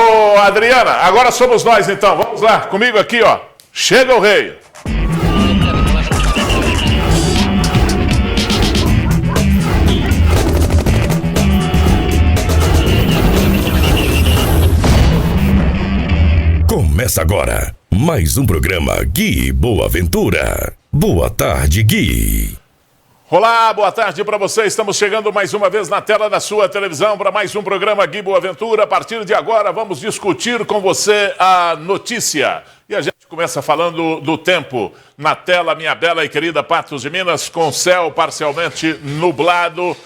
Ô, Adriana, agora somos nós então. Vamos lá, comigo aqui, ó. Chega o rei. Começa agora mais um programa Gui Boa Ventura. Boa tarde, Gui. Olá, boa tarde para você. Estamos chegando mais uma vez na tela da sua televisão para mais um programa Gui Boa Ventura. A partir de agora vamos discutir com você a notícia. E a gente começa falando do tempo. Na tela, minha bela e querida Patos de Minas, com céu parcialmente nublado.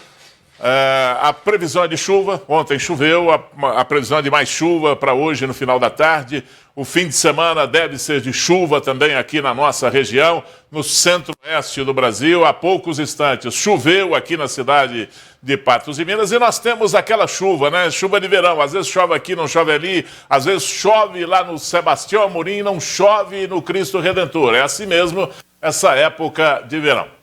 A previsão é de chuva. Ontem choveu, a previsão é de mais chuva para hoje no final da tarde. O fim de semana deve ser de chuva também aqui na nossa região, no centro-oeste do Brasil. Há poucos instantes choveu aqui na cidade de Patos de Minas e nós temos aquela chuva, né? Chuva de verão. Às vezes chove aqui, não chove ali. Às vezes chove lá no Sebastião Amorim, não chove no Cristo Redentor. É assim mesmo essa época de verão.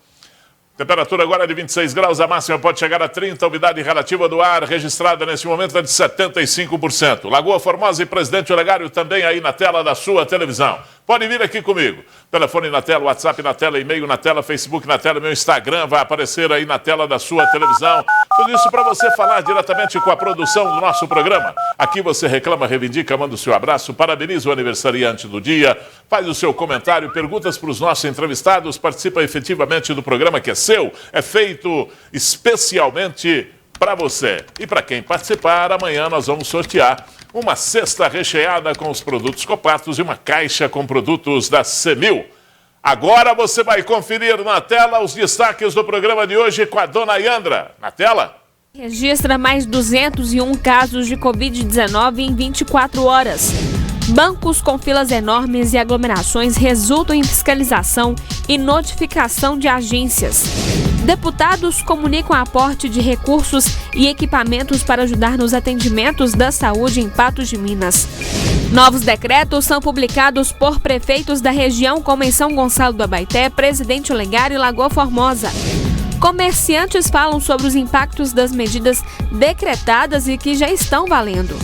Temperatura agora é de 26 graus, a máxima pode chegar a 30, a umidade relativa do ar registrada nesse momento é de 75%. Lagoa Formosa e Presidente Olegário também aí na tela da sua televisão. Pode vir aqui comigo. Telefone na tela, WhatsApp na tela, e-mail na tela, Facebook na tela, meu Instagram vai aparecer aí na tela da sua televisão. Tudo isso para você falar diretamente com a produção do nosso programa. Aqui você reclama, reivindica, manda o seu abraço, parabeniza o aniversariante do dia, faz o seu comentário, perguntas para os nossos entrevistados, participa efetivamente do programa que é seu, é feito especialmente para você. E para quem participar, amanhã nós vamos sortear uma cesta recheada com os produtos Copatos e uma caixa com produtos da Semil. Agora você vai conferir na tela os destaques do programa de hoje com a dona Yandra. Na tela. Registra mais 201 casos de Covid-19 em 24 horas. Bancos com filas enormes e aglomerações resultam em fiscalização e notificação de agências. Deputados comunicam aporte de recursos e equipamentos para ajudar nos atendimentos da saúde em Patos de Minas. Novos decretos são publicados por prefeitos da região, como em São Gonçalo do Abaeté, Presidente Olegário e Lagoa Formosa. Comerciantes falam sobre os impactos das medidas decretadas e que já estão valendo.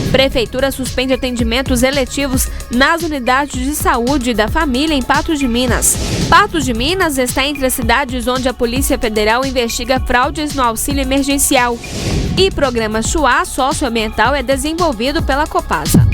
Prefeitura suspende atendimentos eletivos nas unidades de saúde da família em Patos de Minas. Patos de Minas está entre as cidades onde a Polícia Federal investiga fraudes no auxílio emergencial. E programa Chuá socioambiental é desenvolvido pela Copasa.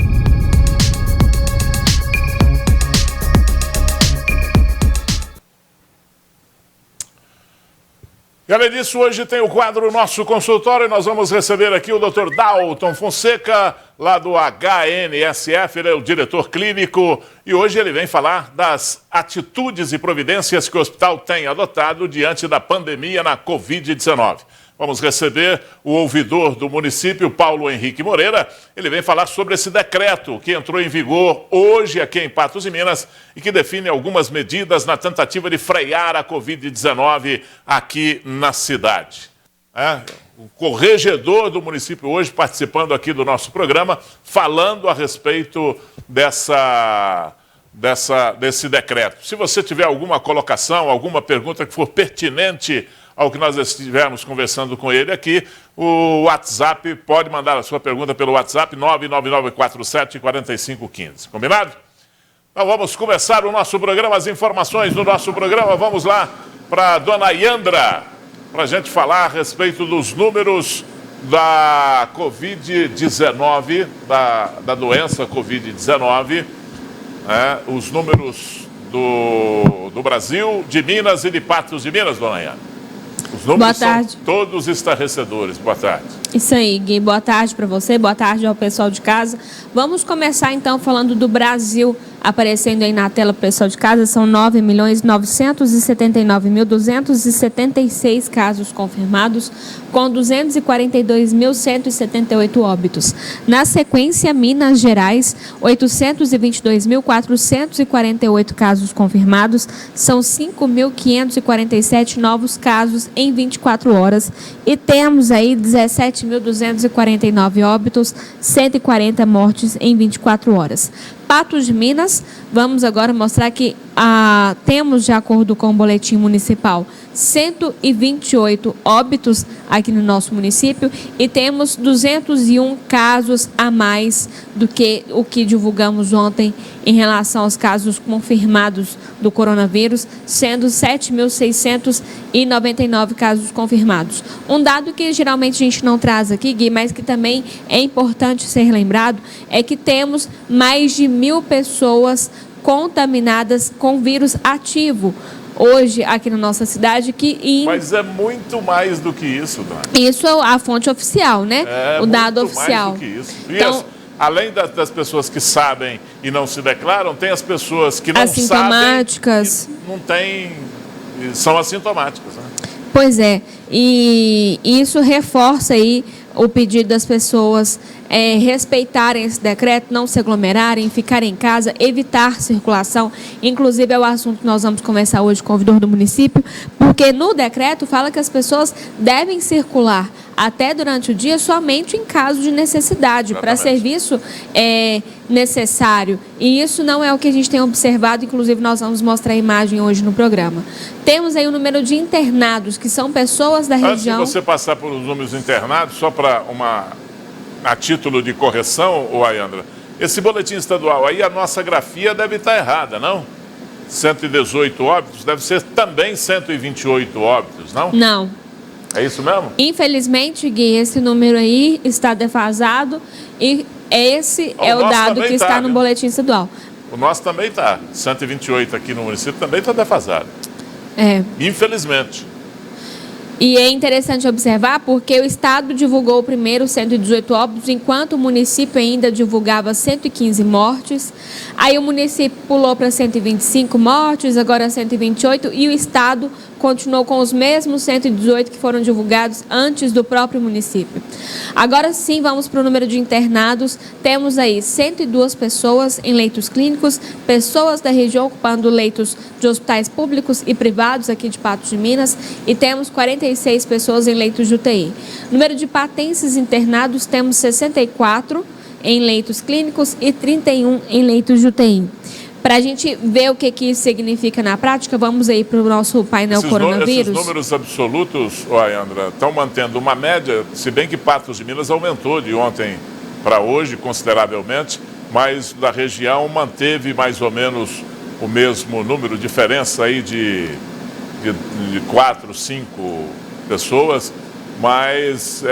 E além disso, hoje tem o quadro Nosso Consultório. Nós vamos receber aqui o Dr. Dalton Fonseca, lá do HNSF, ele é o diretor clínico. E hoje ele vem falar das atitudes e providências que o hospital tem adotado diante da pandemia na Covid-19. Vamos receber o ouvidor do município, Paulo Henrique Moreira. Ele vem falar sobre esse decreto que entrou em vigor hoje aqui em Patos de Minas e que define algumas medidas na tentativa de frear a Covid-19 aqui na cidade. O corregedor do município hoje participando aqui do nosso programa, falando a respeito desse decreto. Se você tiver alguma colocação, alguma pergunta que for pertinente ao que nós estivermos conversando com ele aqui, o WhatsApp, pode mandar a sua pergunta pelo WhatsApp 99947-4515. Combinado? Então vamos começar o nosso programa, as informações do nosso programa. Vamos lá para a dona Yandra, para a gente falar a respeito dos números da Covid-19, da doença Covid-19, os números do Brasil, de Minas e de Patos de Minas, dona Yandra. Os números são todos estarrecedores. Boa tarde. Isso aí, Gui. Boa tarde para você, boa tarde ao pessoal de casa. Vamos começar então falando do Brasil. Aparecendo aí na tela para o pessoal de casa, são 9.979.276 casos confirmados, com 242.178 óbitos. Na sequência, Minas Gerais, 822.448 casos confirmados, são 5.547 novos casos em 24 horas. E temos aí 17.249 óbitos, 140 mortes em 24 horas. Patos de Minas, vamos agora mostrar que temos, de acordo com o boletim municipal, 128 óbitos aqui no nosso município e temos 201 casos a mais do que o que divulgamos ontem em relação aos casos confirmados do coronavírus, sendo 7.699 casos confirmados. Um dado que geralmente a gente não traz aqui, Gui, mas que também é importante ser lembrado, é que temos mais de 1.000 pessoas contaminadas com vírus ativo hoje aqui na nossa cidade. Mas é muito mais do que isso, Dani. Isso é a fonte oficial, né? O dado oficial. Mais do que isso. Então, além das pessoas que sabem e não se declaram, tem as pessoas que não assintomáticas. Sabem e não têm, são assintomáticas, né? Pois é, e isso reforça aí o pedido das pessoas respeitarem esse decreto, não se aglomerarem, ficarem em casa, evitar circulação. Inclusive é o assunto que nós vamos conversar hoje com o ouvidor do município, porque no decreto fala que as pessoas devem circular até durante o dia somente em caso de necessidade, para serviço necessário. E isso não é o que a gente tem observado, inclusive nós vamos mostrar a imagem hoje no programa. Temos aí o número de internados, que são pessoas da região... Antes de você passar por os números internados, só para a título de correção, Ayandra, esse boletim estadual aí, a nossa grafia deve estar errada, não? 118 óbitos, deve ser também 128 óbitos, não? Não. É isso mesmo? Infelizmente, Gui, esse número aí está defasado e esse é o dado que está no boletim estadual. O nosso também está. 128 aqui no município também está defasado. Infelizmente. E é interessante observar porque o Estado divulgou o primeiro 118 óbitos, enquanto o município ainda divulgava 115 mortes. Aí o município pulou para 125 mortes, agora 128, e o Estado continuou com os mesmos 118 que foram divulgados antes do próprio município. Agora sim, vamos para o número de internados. Temos aí 102 pessoas em leitos clínicos, pessoas da região ocupando leitos de hospitais públicos e privados aqui de Patos de Minas, e temos 46 pessoas em leitos de UTI. Número de patenses internados, temos 64 em leitos clínicos e 31 em leitos de UTI. Para a gente ver o que isso significa na prática, vamos aí para o nosso painel coronavírus. Esses números absolutos, Ayandra, estão mantendo uma média, se bem que Patos de Minas aumentou de ontem para hoje consideravelmente, mas da região manteve mais ou menos o mesmo número, diferença aí de 4, 5 pessoas, mas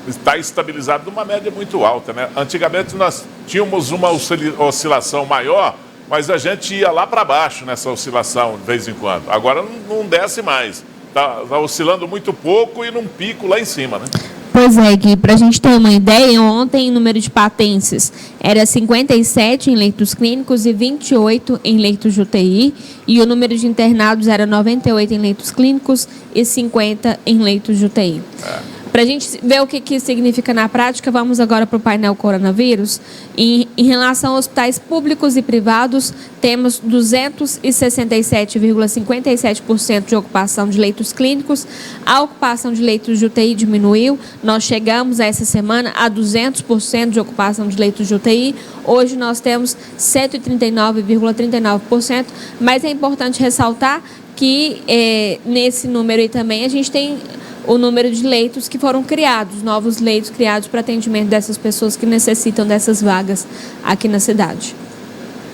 está estabilizado numa média muito alta, né? Antigamente nós tínhamos uma oscilação maior, mas a gente ia lá para baixo nessa oscilação de vez em quando. Agora não desce mais. Está oscilando muito pouco e num pico lá em cima, né? Pois é, Gui, para a gente ter uma ideia, ontem o número de patenses era 57 em leitos clínicos e 28 em leitos de UTI, e o número de internados era 98 em leitos clínicos e 50 em leitos de UTI. Para a gente ver o que isso significa na prática, vamos agora para o painel coronavírus. Em relação a hospitais públicos e privados, temos 267,57% de ocupação de leitos clínicos. A ocupação de leitos de UTI diminuiu. Nós chegamos essa semana a 200% de ocupação de leitos de UTI. Hoje nós temos 139,39%, mas é importante ressaltar que nesse número aí também a gente tem o número de leitos que foram criados, novos leitos criados para atendimento dessas pessoas que necessitam dessas vagas aqui na cidade.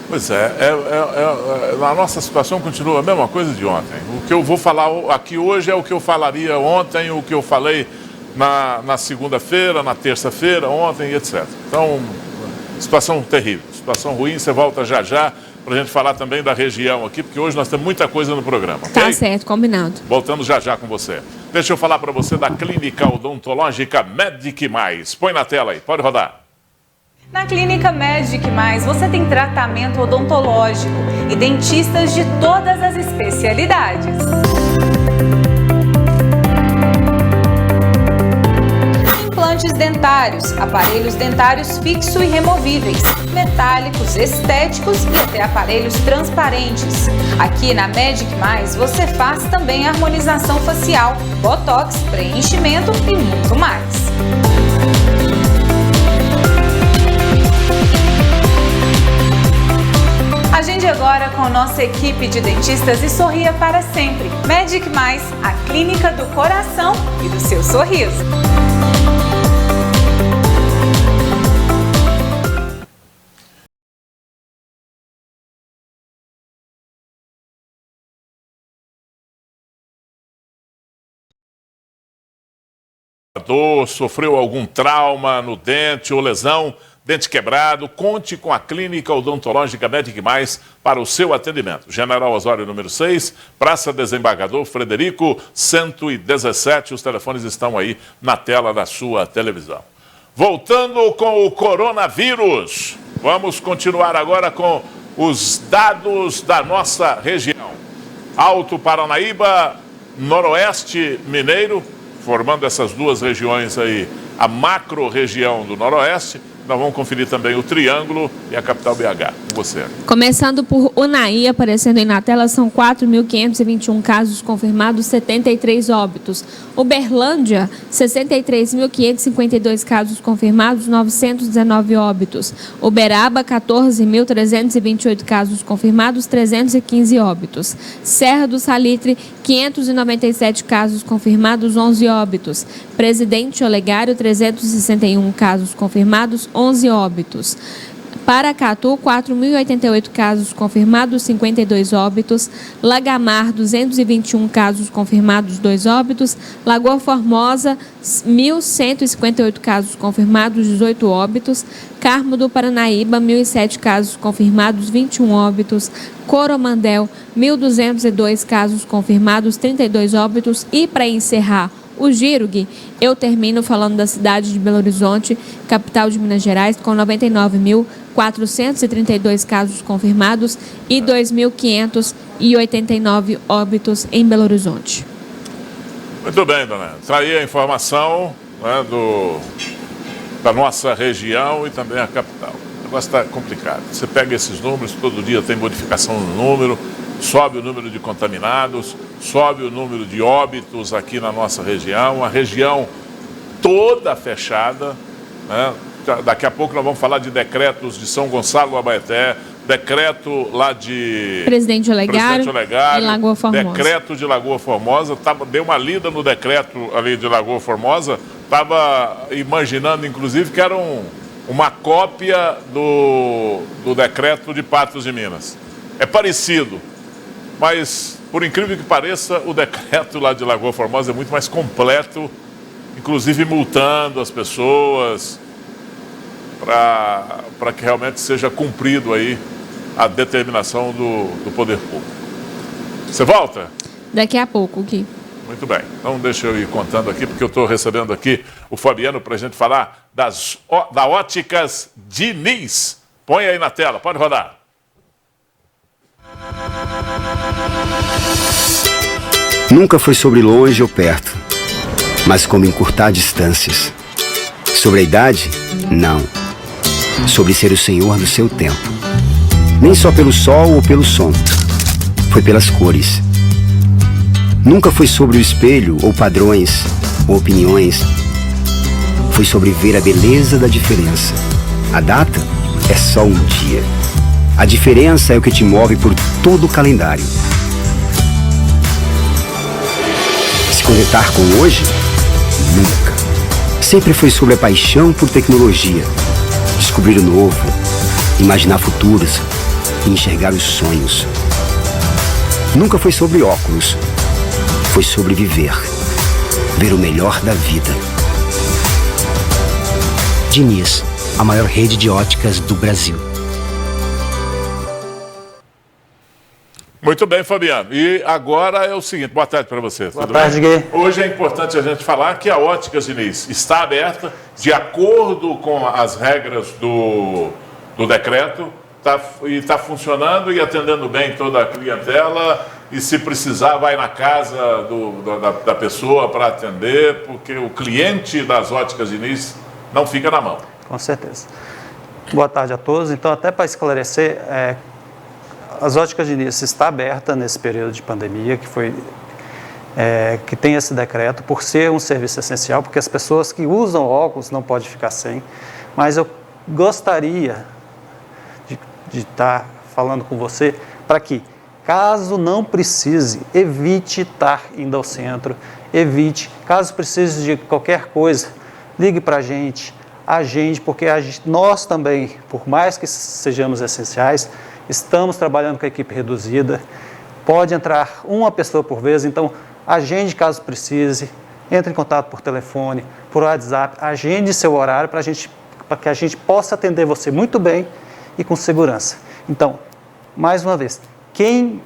Pois a nossa situação continua a mesma coisa de ontem. O que eu vou falar aqui hoje é o que eu falaria ontem, o que eu falei na segunda-feira, na terça-feira, ontem, etc. Então, situação terrível, situação ruim. Você volta já para a gente falar também da região aqui, porque hoje nós temos muita coisa no programa. Tá, okay? Certo, combinado. Voltamos já com você. Deixa eu falar para você da Clínica Odontológica Medic Mais. Põe na tela aí, pode rodar. Na Clínica Medic Mais você tem tratamento odontológico e dentistas de todas as especialidades. Implantes dentários, aparelhos dentários fixos e removíveis, metálicos, estéticos e até aparelhos transparentes. Aqui na Medic Mais você faz também harmonização facial, botox, preenchimento e muito mais. Agende agora agora com nossa equipe de dentistas e sorria para sempre. Medic Mais, a clínica do coração e do seu sorriso. Sofreu algum trauma no dente ou lesão, dente quebrado, conte com a Clínica Odontológica Medic Mais para o seu atendimento. General Osório, número 6, Praça Desembargador Frederico, 117. Os telefones estão aí na tela da sua televisão. Voltando com o coronavírus, vamos continuar agora com os dados da nossa região. Alto Paranaíba, Noroeste Mineiro, formando essas duas regiões aí, a macro-região do Noroeste. Nós vamos conferir também o Triângulo e a capital BH. Com você. Começando por Unaí, aparecendo aí na tela, são 4.521 casos confirmados, 73 óbitos. Uberlândia, 63.552 casos confirmados, 919 óbitos. Uberaba, 14.328 casos confirmados, 315 óbitos. Serra do Salitre, 597 casos confirmados, 11 óbitos. Presidente Olegário, 361 casos confirmados, 11 óbitos. Paracatu, 4.088 casos confirmados, 52 óbitos. Lagamar, 221 casos confirmados, 2 óbitos. Lagoa Formosa, 1.158 casos confirmados, 18 óbitos. Carmo do Paranaíba, 1.007 casos confirmados, 21 óbitos. Coromandel, 1.202 casos confirmados, 32 óbitos. E para encerrar o giro, Gui, eu termino falando da cidade de Belo Horizonte, capital de Minas Gerais, com 99.432 casos confirmados e 2.589 óbitos em Belo Horizonte. Muito bem, dona. Está aí a informação, né, da nossa região e também a capital. O negócio está complicado. Você pega esses números, todo dia tem modificação no número, sobe o número de contaminados, sobe o número de óbitos aqui na nossa região, a região toda fechada, né? Daqui a pouco nós vamos falar de decretos de São Gonçalo, Abaeté, decreto lá de Presidente Olegário e Lagoa Formosa. Decreto de Lagoa Formosa. Dei uma lida no decreto ali de Lagoa Formosa, estava imaginando, inclusive, que era uma cópia do decreto de Patos de Minas. É parecido, mas, por incrível que pareça, o decreto lá de Lagoa Formosa é muito mais completo, inclusive multando as pessoas, para que realmente seja cumprido aí a determinação do poder público. Você volta? Daqui a pouco, Gui. Muito bem. Então deixa eu ir contando aqui, porque eu estou recebendo aqui o Fabiano para a gente falar da Óticas Diniz. Põe aí na tela, pode rodar. Nunca foi sobre longe ou perto, mas como encurtar distâncias. Sobre a idade? Não. Sobre ser o senhor do seu tempo. Nem só pelo sol ou pelo som. Foi pelas cores. Nunca foi sobre o espelho ou padrões ou opiniões. Foi sobre ver a beleza da diferença. A data é só um dia. A diferença é o que te move por todo o calendário. Se conectar com hoje? Nunca. Sempre foi sobre a paixão por tecnologia. Descobrir o novo, imaginar futuros e enxergar os sonhos. Nunca foi sobre óculos. Foi sobre viver. Ver o melhor da vida. Diniz, a maior rede de óticas do Brasil. Muito bem, Fabiano. E agora é o seguinte, boa tarde para você. Boa tarde, Gui. Hoje é importante a gente falar que a Óticas Diniz está aberta de acordo com as regras do decreto, e está funcionando e atendendo bem toda a clientela, e se precisar vai na casa da pessoa para atender, porque o cliente das Óticas Diniz não fica na mão. Com certeza. Boa tarde a todos. Então, até para esclarecer, as Óticas Diniz está aberta nesse período de pandemia, que tem esse decreto, por ser um serviço essencial, porque as pessoas que usam óculos não podem ficar sem. Mas eu gostaria de estar falando com você para que, caso não precise, evite estar indo ao centro, evite, caso precise de qualquer coisa, ligue para a gente, agende, porque nós também, por mais que sejamos essenciais, estamos trabalhando com a equipe reduzida, pode entrar uma pessoa por vez, então agende caso precise, entre em contato por telefone, por WhatsApp, agende seu horário para que a gente possa atender você muito bem e com segurança. Então, mais uma vez, quem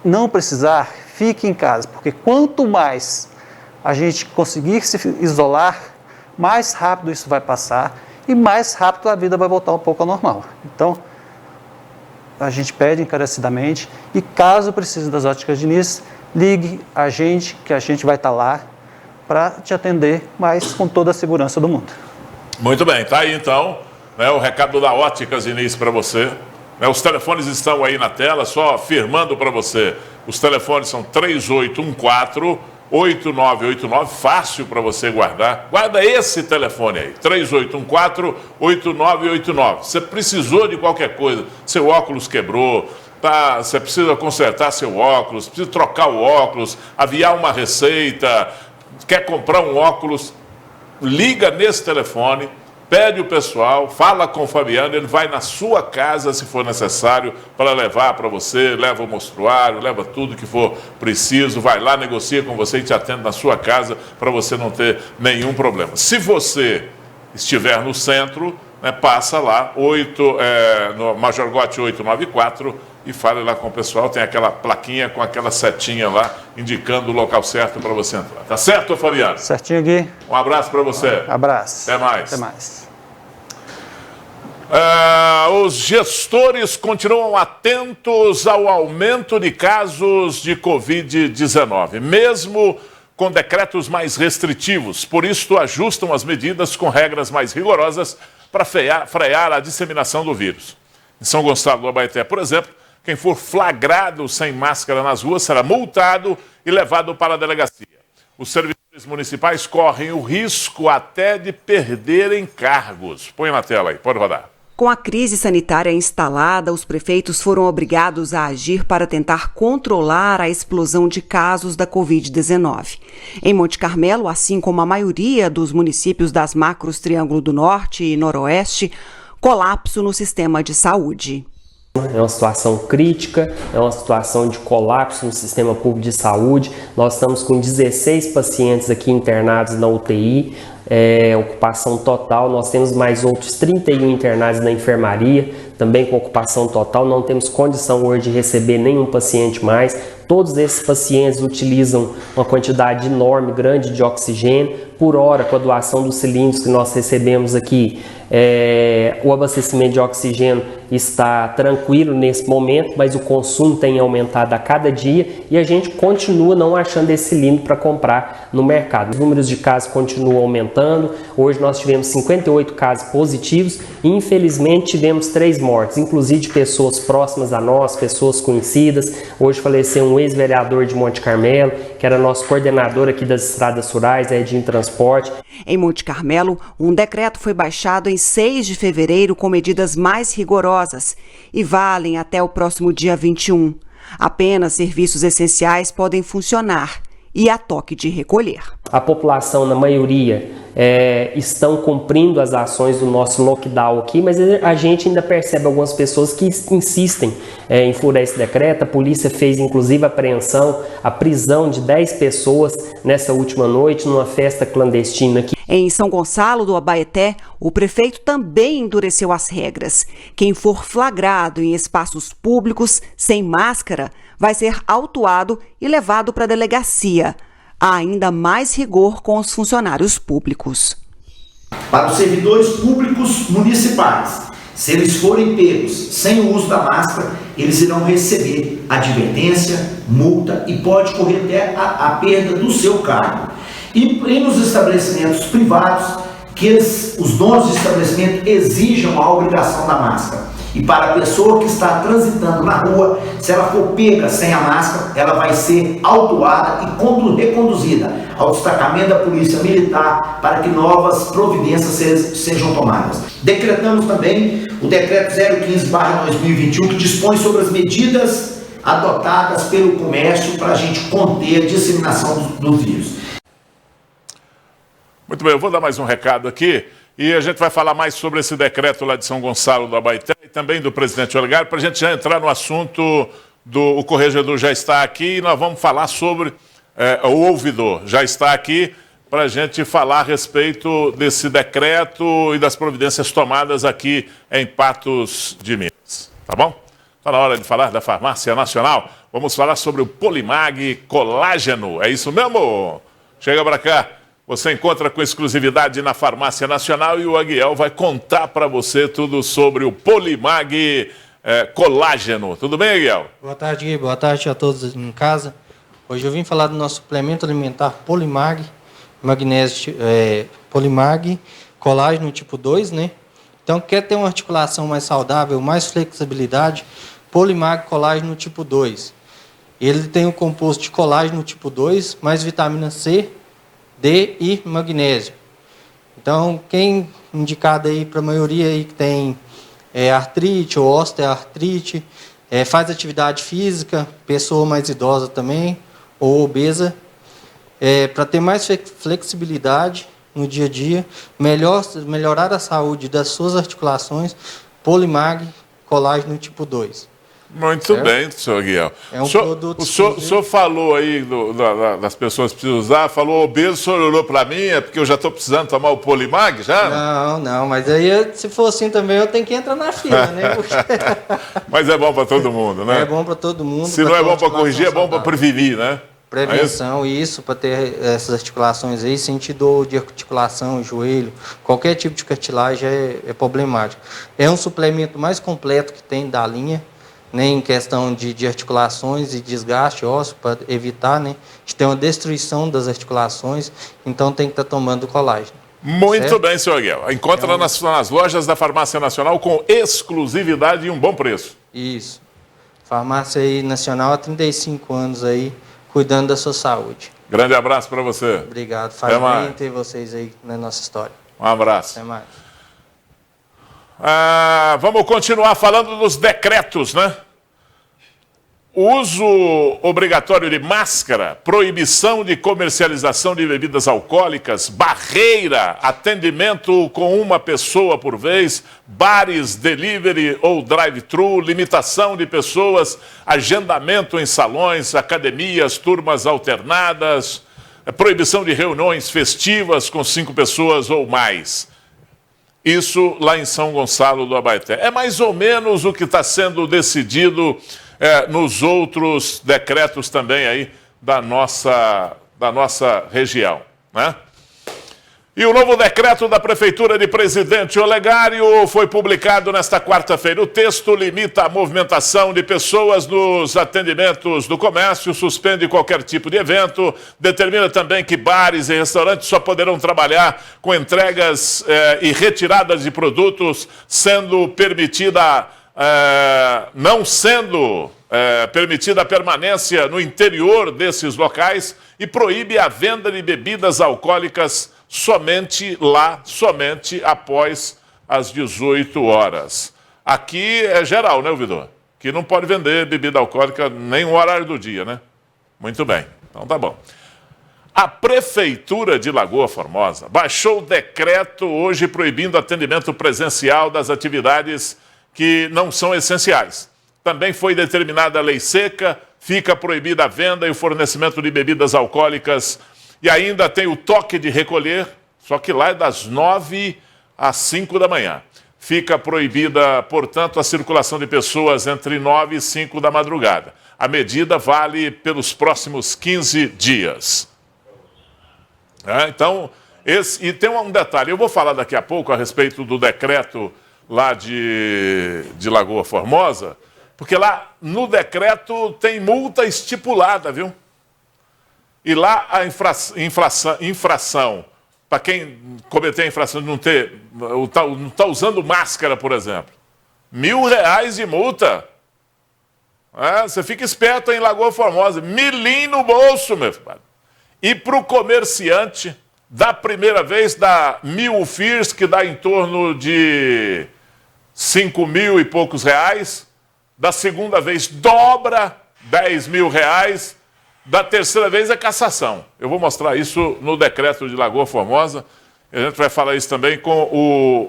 não precisar, fique em casa, porque quanto mais a gente conseguir se isolar, mais rápido isso vai passar e mais rápido a vida vai voltar um pouco ao normal. Então, a gente pede encarecidamente e caso precise das óticas Diniz, ligue a gente, que a gente vai estar lá para te atender, mas com toda a segurança do mundo. Muito bem, tá aí então, né, o recado da Óticas Diniz para você. Né, os telefones estão aí na tela, só afirmando para você. Os telefones são 3814-8989, fácil para você guardar. Guarda esse telefone aí, 3814-8989. Você precisou de qualquer coisa, seu óculos quebrou, tá, você precisa consertar seu óculos, precisa trocar o óculos, aviar uma receita, quer comprar um óculos, liga nesse telefone, pede o pessoal, fala com o Fabiano, ele vai na sua casa se for necessário para levar para você, leva o mostruário, leva tudo que for preciso, vai lá, negocia com você e te atende na sua casa para você não ter nenhum problema. Se você estiver no centro, né, passa lá, no Major Gotti 894 e fale lá com o pessoal, tem aquela plaquinha com aquela setinha lá, indicando o local certo para você entrar. Tá certo, Fabiano? Certinho, Gui. Um abraço para você. Abraço. Até mais. Até mais. Os gestores continuam atentos ao aumento de casos de Covid-19, mesmo com decretos mais restritivos. Por isso, ajustam as medidas com regras mais rigorosas para frear a disseminação do vírus. Em São Gonçalo do Abaeté, por exemplo, quem for flagrado sem máscara nas ruas será multado e levado para a delegacia. Os servidores municipais correm o risco até de perderem cargos. Põe na tela aí, pode rodar. Com a crise sanitária instalada, os prefeitos foram obrigados a agir para tentar controlar a explosão de casos da Covid-19. Em Monte Carmelo, assim como a maioria dos municípios das macros Triângulo do Norte e Noroeste, colapso no sistema de saúde. É uma situação crítica, é uma situação de colapso no sistema público de saúde. Nós estamos com 16 pacientes aqui internados na UTI, ocupação total. Nós temos mais outros 31 internados na enfermaria, também com ocupação total. Não temos condição hoje de receber nenhum paciente mais. Todos esses pacientes utilizam uma quantidade enorme, grande de oxigênio. Por hora, com a doação dos cilindros que nós recebemos aqui, o abastecimento de oxigênio está tranquilo nesse momento, mas o consumo tem aumentado a cada dia e a gente continua não achando esse cilindro para comprar no mercado. Os números de casos continuam aumentando. Hoje nós tivemos 58 casos positivos e infelizmente tivemos 3 mortes, inclusive de pessoas próximas a nós, pessoas conhecidas. Hoje faleceu um ex-vereador de Monte Carmelo, que era nosso coordenador aqui das estradas rurais, Edinho Transporte. Em Monte Carmelo, um decreto foi baixado em 6 de fevereiro com medidas mais rigorosas e valem até o próximo dia 21. Apenas serviços essenciais podem funcionar e há toque de recolher. A população, na maioria, estão cumprindo as ações do nosso lockdown aqui, mas a gente ainda percebe algumas pessoas que insistem em furar esse decreto. A polícia fez, inclusive, a prisão de 10 pessoas nessa última noite, numa festa clandestina aqui. Em São Gonçalo do Abaeté, o prefeito também endureceu as regras. Quem for flagrado em espaços públicos sem máscara vai ser autuado e levado para a delegacia. Há ainda mais rigor com os funcionários públicos. Para os servidores públicos municipais, se eles forem pegos sem o uso da máscara, eles irão receber advertência, multa e pode correr até a perda do seu cargo. E nos estabelecimentos privados, que os donos de estabelecimento exijam a obrigação da máscara. E para a pessoa que está transitando na rua, se ela for pega sem a máscara, ela vai ser autuada e reconduzida ao destacamento da Polícia Militar para que novas providências sejam tomadas. Decretamos também o decreto 015/2021, que dispõe sobre as medidas adotadas pelo comércio para a gente conter a disseminação do vírus. Muito bem, eu vou dar mais um recado aqui e a gente vai falar mais sobre esse decreto lá de São Gonçalo do Abaeté e também do presidente Olegário, para a gente já entrar no assunto o corregedor já está aqui e nós vamos falar sobre o ouvidor. Já está aqui para a gente falar a respeito desse decreto e das providências tomadas aqui em Patos de Minas. Tá bom? Está na hora de falar da Farmácia Nacional. Vamos falar sobre o Polimag Colágeno. É isso mesmo? Chega para cá. Você encontra com exclusividade na Farmácia Nacional e o Aguiel vai contar para você tudo sobre o Polimag Colágeno. Tudo bem, Aguiel? Boa tarde, Gui. Boa tarde a todos em casa. Hoje eu vim falar do nosso suplemento alimentar Polimag, magnésio Polimag, colágeno tipo 2, né? Então, quer ter uma articulação mais saudável, mais flexibilidade, Polimag colágeno tipo 2. Ele tem o composto de colágeno tipo 2, mais vitamina C, D e magnésio. Então, quem indicado aí para a maioria aí que tem artrite ou osteoartrite, faz atividade física, pessoa mais idosa também, ou obesa, para ter mais flexibilidade no dia a dia, melhorar a saúde das suas articulações, Polimag colágeno tipo 2. Muito bem, senhor Aguiel. É um produto. O senhor falou aí das pessoas que precisam usar, falou obeso, o senhor olhou para mim, é porque eu já estou precisando tomar o Polimag já? Não, mas aí se for assim também eu tenho que entrar na fila, né? Porque... Mas é bom para todo mundo, né? É bom para todo mundo. Se não é bom para corrigir, é bom para prevenir, né? Prevenção, isso, para ter essas articulações aí, sentir dor de articulação, joelho, qualquer tipo de cartilagem é problemático. É um suplemento mais completo que tem da linha, né, em questão de articulações e desgaste ósseo, para evitar, né, de ter uma destruição das articulações, então tem que estar tomando colágeno. Muito certo? bem, senhor Aguiel. Encontra nas lojas da Farmácia Nacional com exclusividade e um bom preço. Isso. Farmácia aí Nacional há 35 anos aí, cuidando da sua saúde. Grande abraço para você. Obrigado. Faz bem ter vocês aí na nossa história. Um abraço. Até mais. Vamos continuar falando dos decretos, né? Uso obrigatório de máscara, proibição de comercialização de bebidas alcoólicas, barreira, atendimento com uma pessoa por vez, bares, delivery ou drive-thru, limitação de pessoas, agendamento em salões, academias, turmas alternadas, proibição de reuniões festivas com 5 pessoas ou mais. Isso lá em São Gonçalo do Abaeté. É mais ou menos o que está sendo decidido nos outros decretos também aí da nossa região, né? E o novo decreto da Prefeitura de Presidente Olegário foi publicado nesta quarta-feira. O texto limita a movimentação de pessoas nos atendimentos do comércio, suspende qualquer tipo de evento, determina também que bares e restaurantes só poderão trabalhar com entregas e retiradas de produtos, sendo permitida não sendo permitida a permanência no interior desses locais e proíbe a venda de bebidas alcoólicas somente após as 18 horas. Aqui é geral, né, ouvidor? Que não pode vender bebida alcoólica nem no horário do dia, né? Muito bem, então tá bom. A Prefeitura de Lagoa Formosa baixou o decreto hoje proibindo atendimento presencial das atividades que não são essenciais. Também foi determinada a lei seca, fica proibida a venda e o fornecimento de bebidas alcoólicas e ainda tem o toque de recolher, só que lá é das 9 às 5 da manhã. Fica proibida, portanto, a circulação de pessoas entre 9 e 5 da madrugada. A medida vale pelos próximos 15 dias. Então, e tem um detalhe, eu vou falar daqui a pouco a respeito do decreto lá de Lagoa Formosa, porque lá no decreto tem multa estipulada, viu? E lá a infração, para quem cometer a infração de não tá usando máscara, por exemplo, R$1.000 de multa. Você fica esperto em Lagoa Formosa, milinho no bolso, meu filho. E para o comerciante, da primeira vez, dá 1.000 FIRs, que dá em torno de 5 mil e poucos reais. Da segunda vez, dobra 10 mil reais. Da terceira vez é cassação. Eu vou mostrar isso no decreto de Lagoa Formosa. A gente vai falar isso também com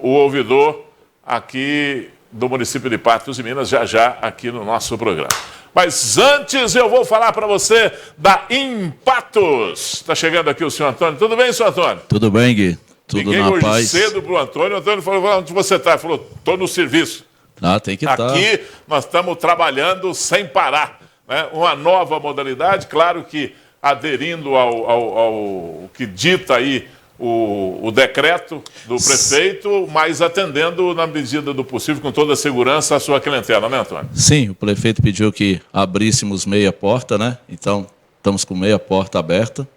o ouvidor aqui do município de Patos de Minas, já aqui no nosso programa. Mas antes eu vou falar para você da Empatos. Está chegando aqui o senhor Antônio. Tudo bem, senhor Antônio? Tudo bem, Gui. Tudo Liguei na hoje paz. cedo para o Antônio. O Antônio falou, onde você está? Ele falou, estou no serviço. Tem que estar. Aqui nós estamos trabalhando sem parar. Né? Uma nova modalidade, claro que aderindo ao que dita aí o decreto do prefeito, mas atendendo na medida do possível, com toda a segurança, a sua clientela, né, Antônio? Sim, o prefeito pediu que abríssemos meia porta, né? Então, estamos com meia porta aberta,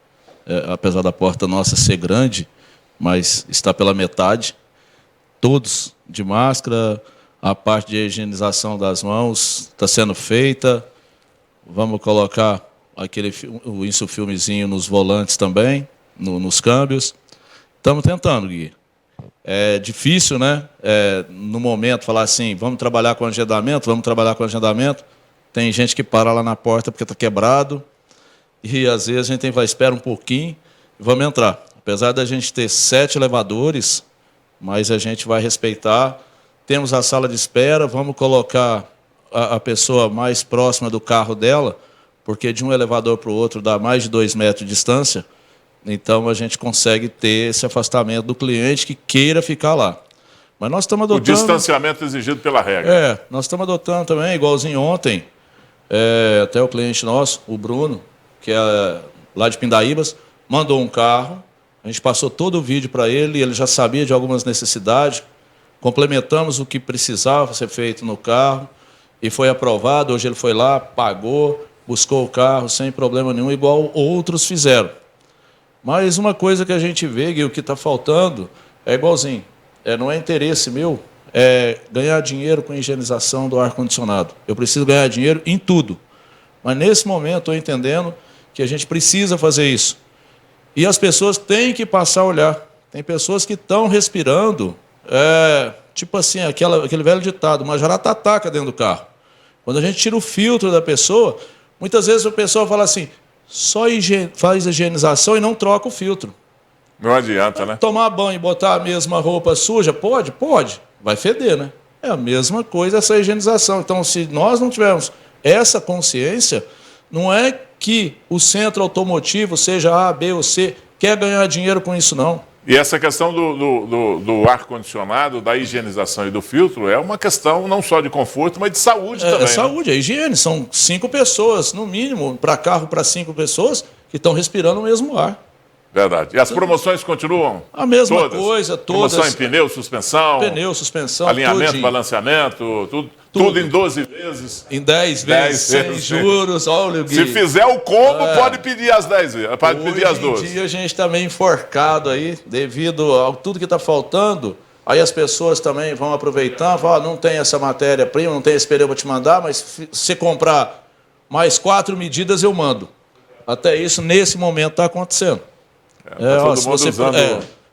apesar da porta nossa ser grande, mas está pela metade. Todos de máscara, a parte de higienização das mãos está sendo feita. Vamos colocar o insufilmezinho nos volantes também, nos câmbios. Estamos tentando, Gui. É difícil, né? No momento, falar assim, vamos trabalhar com agendamento. Tem gente que para lá na porta porque está quebrado. E, às vezes, a gente vai esperar um pouquinho e vamos entrar. Apesar da gente ter 7 elevadores, mas a gente vai respeitar. Temos a sala de espera, vamos colocar a pessoa mais próxima do carro dela, porque de um elevador para o outro dá mais de 2 metros de distância. Então, a gente consegue ter esse afastamento do cliente que queira ficar lá. Mas nós estamos adotando... O distanciamento exigido pela regra. Nós estamos adotando também, igualzinho ontem, até o cliente nosso, o Bruno, que é lá de Pindaíbas, mandou um carro, a gente passou todo o vídeo para ele, ele já sabia de algumas necessidades, complementamos o que precisava ser feito no carro e foi aprovado. Hoje ele foi lá, pagou, buscou o carro sem problema nenhum, igual outros fizeram. Mas uma coisa que a gente vê, Gui, o que está faltando é igualzinho. Não é interesse meu, é ganhar dinheiro com a higienização do ar-condicionado. Eu preciso ganhar dinheiro em tudo. Mas nesse momento estou entendendo que a gente precisa fazer isso. E as pessoas têm que passar a olhar. Tem pessoas que estão respirando, tipo assim, aquele velho ditado, uma jarataca dentro do carro. Quando a gente tira o filtro da pessoa, muitas vezes a pessoa fala assim, só faz a higienização e não troca o filtro. Não adianta, né? Tomar banho e botar a mesma roupa suja, pode? Pode. Vai feder, né? É a mesma coisa essa higienização. Então, se nós não tivermos essa consciência, não é que o centro automotivo, seja A, B ou C, quer ganhar dinheiro com isso, não. E essa questão do ar-condicionado, da higienização e do filtro é uma questão não só de conforto, mas de saúde também. É saúde, é higiene. São 5 pessoas, no mínimo, para carro para 5 pessoas, que estão respirando o mesmo ar. Verdade. E as promoções continuam? A mesma coisa, todas. Promoção em pneu, suspensão. Alinhamento, tudo, balanceamento, tudo em 12 vezes. Em 10 vezes, sem juros. Olha, se fizer o combo, pode pedir as 10 vezes, pode pedir as 12. Hoje em dia a gente está meio enforcado aí, devido a tudo que está faltando. Aí as pessoas também vão aproveitando, falam, não tem essa matéria-prima, não tem esse pneu para te mandar, mas se você comprar mais 4 medidas, eu mando. Até isso, nesse momento, está acontecendo.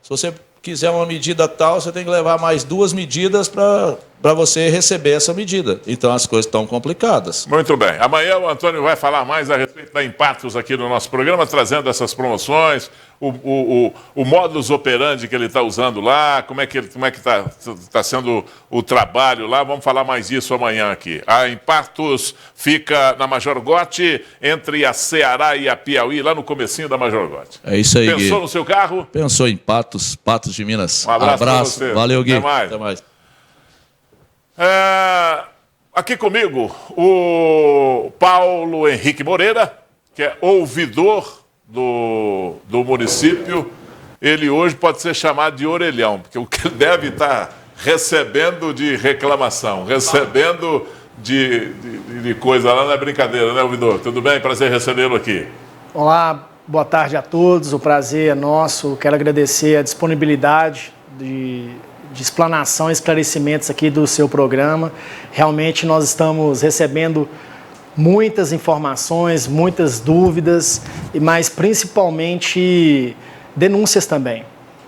Se você quiser uma medida tal, você tem que levar mais 2 medidas para você receber essa medida. Então as coisas estão complicadas. Muito bem. Amanhã o Antônio vai falar mais a respeito da Empatos aqui no nosso programa, trazendo essas promoções, o modus operandi que ele está usando lá, como é que está sendo o trabalho lá. Vamos falar mais disso amanhã aqui. A Empatos fica na Major Gotti, entre a Ceará e a Piauí, lá no comecinho da Major Gotti. É isso aí, Gui. Pensou no seu carro? Pensou em Patos de Minas. Um abraço para você. Valeu, Gui. Até mais. Aqui comigo, o Paulo Henrique Moreira, que é ouvidor do município. Ele hoje pode ser chamado de orelhão, porque o que ele deve estar recebendo de reclamação, recebendo de coisa lá, não é brincadeira, né, ouvidor? Tudo bem? Prazer recebê-lo aqui. Olá, boa tarde a todos, o prazer é nosso. Quero agradecer a disponibilidade de explanação e esclarecimentos aqui do seu programa. Realmente nós estamos recebendo muitas informações, muitas dúvidas, mas principalmente denúncias também,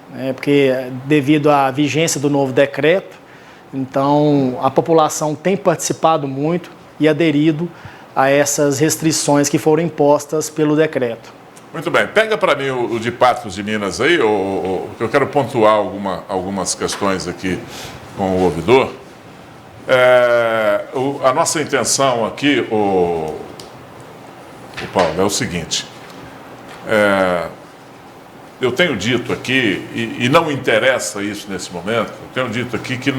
né? Porque devido à vigência do novo decreto, Então, a população tem participado muito e aderido a essas restrições que foram impostas pelo decreto. Muito bem. Pega para mim o de Patos de Minas aí, que eu quero pontuar algumas questões aqui com o ouvidor. A nossa intenção aqui, o Paulo, é o seguinte. Eu tenho dito aqui, e não interessa isso nesse momento, eu tenho dito aqui que,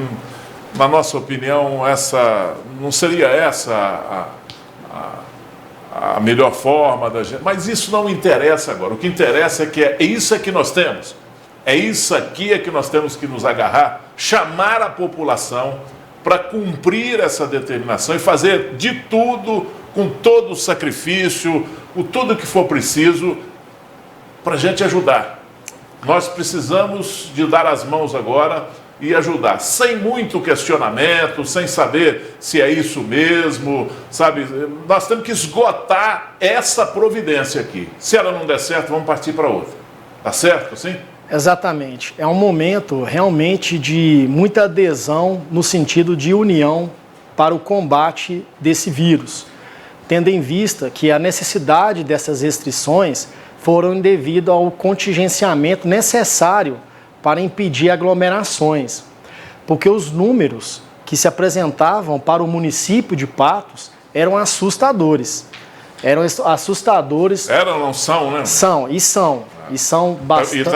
na nossa opinião, essa não seria essa a melhor forma da gente, mas isso não interessa agora. O que interessa é que é isso que nós temos. É isso aqui é que nós temos que nos agarrar, chamar a população para cumprir essa determinação e fazer de tudo, com todo o sacrifício, com tudo que for preciso, para a gente ajudar. Nós precisamos de dar as mãos agora e ajudar, sem muito questionamento, sem saber se é isso mesmo, sabe? Nós temos que esgotar essa providência aqui. Se ela não der certo, vamos partir para outra. Tá certo, sim? Exatamente. É um momento realmente de muita adesão no sentido de união para o combate desse vírus, tendo em vista que a necessidade dessas restrições foram devido ao contingenciamento necessário para impedir aglomerações, porque os números que se apresentavam para o município de Patos eram assustadores. Eram assustadores. Eram, não são, né? São, e são bastante...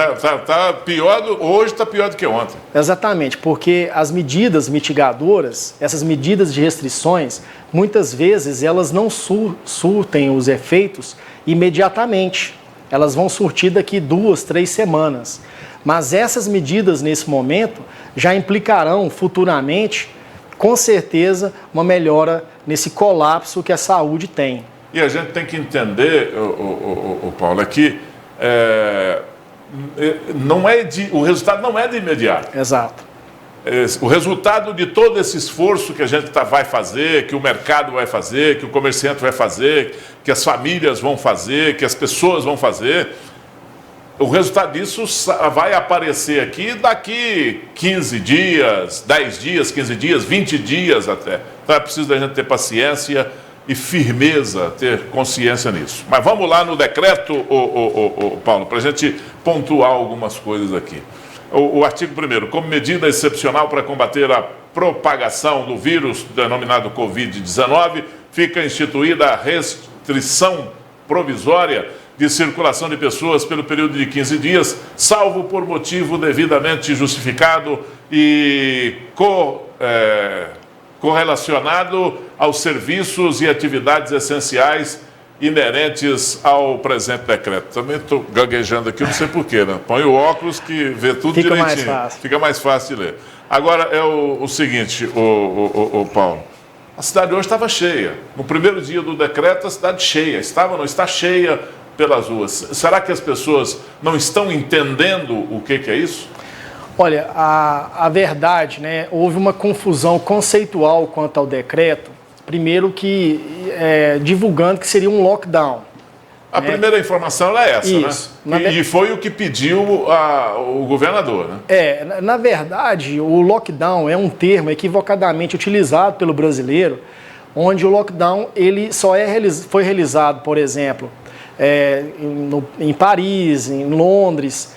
Hoje está pior do que ontem. Exatamente, porque as medidas mitigadoras, essas medidas de restrições, muitas vezes elas não surtem os efeitos imediatamente. Elas vão surtir daqui 2, 3 semanas. Mas essas medidas, nesse momento, já implicarão futuramente, com certeza, uma melhora nesse colapso que a saúde tem. E a gente tem que entender, Paulo, que o resultado não é de imediato. Exato. O resultado de todo esse esforço que a gente vai fazer, que o mercado vai fazer, que o comerciante vai fazer, que as famílias vão fazer, que as pessoas vão fazer, o resultado disso vai aparecer aqui daqui 15 dias, 10 dias, 15 dias, 20 dias até. Então é preciso da gente ter paciência e firmeza, ter consciência nisso. Mas vamos lá no decreto, Paulo, para a gente pontuar algumas coisas aqui. O artigo 1º, como medida excepcional para combater a propagação do vírus denominado Covid-19, fica instituída a restrição provisória de circulação de pessoas pelo período de 15 dias, salvo por motivo devidamente justificado e correlacionado aos serviços e atividades essenciais inerentes ao presente decreto. Também estou gaguejando aqui, não sei porquê, né? Põe o óculos que vê tudo Fica direitinho. Mais fácil. Fica mais fácil de ler. Agora é o seguinte, Paulo. A cidade hoje estava cheia. No primeiro dia do decreto, a cidade cheia. Não está cheia pelas ruas. Será que as pessoas não estão entendendo o que é isso? Olha, a verdade, né? Houve uma confusão conceitual quanto ao decreto. Primeiro divulgando que seria um lockdown. A primeira informação é essa, isso, né? E foi o que pediu o governador, né? Na verdade, o lockdown é um termo equivocadamente utilizado pelo brasileiro, onde o lockdown ele só foi realizado, por exemplo, em Paris, em Londres,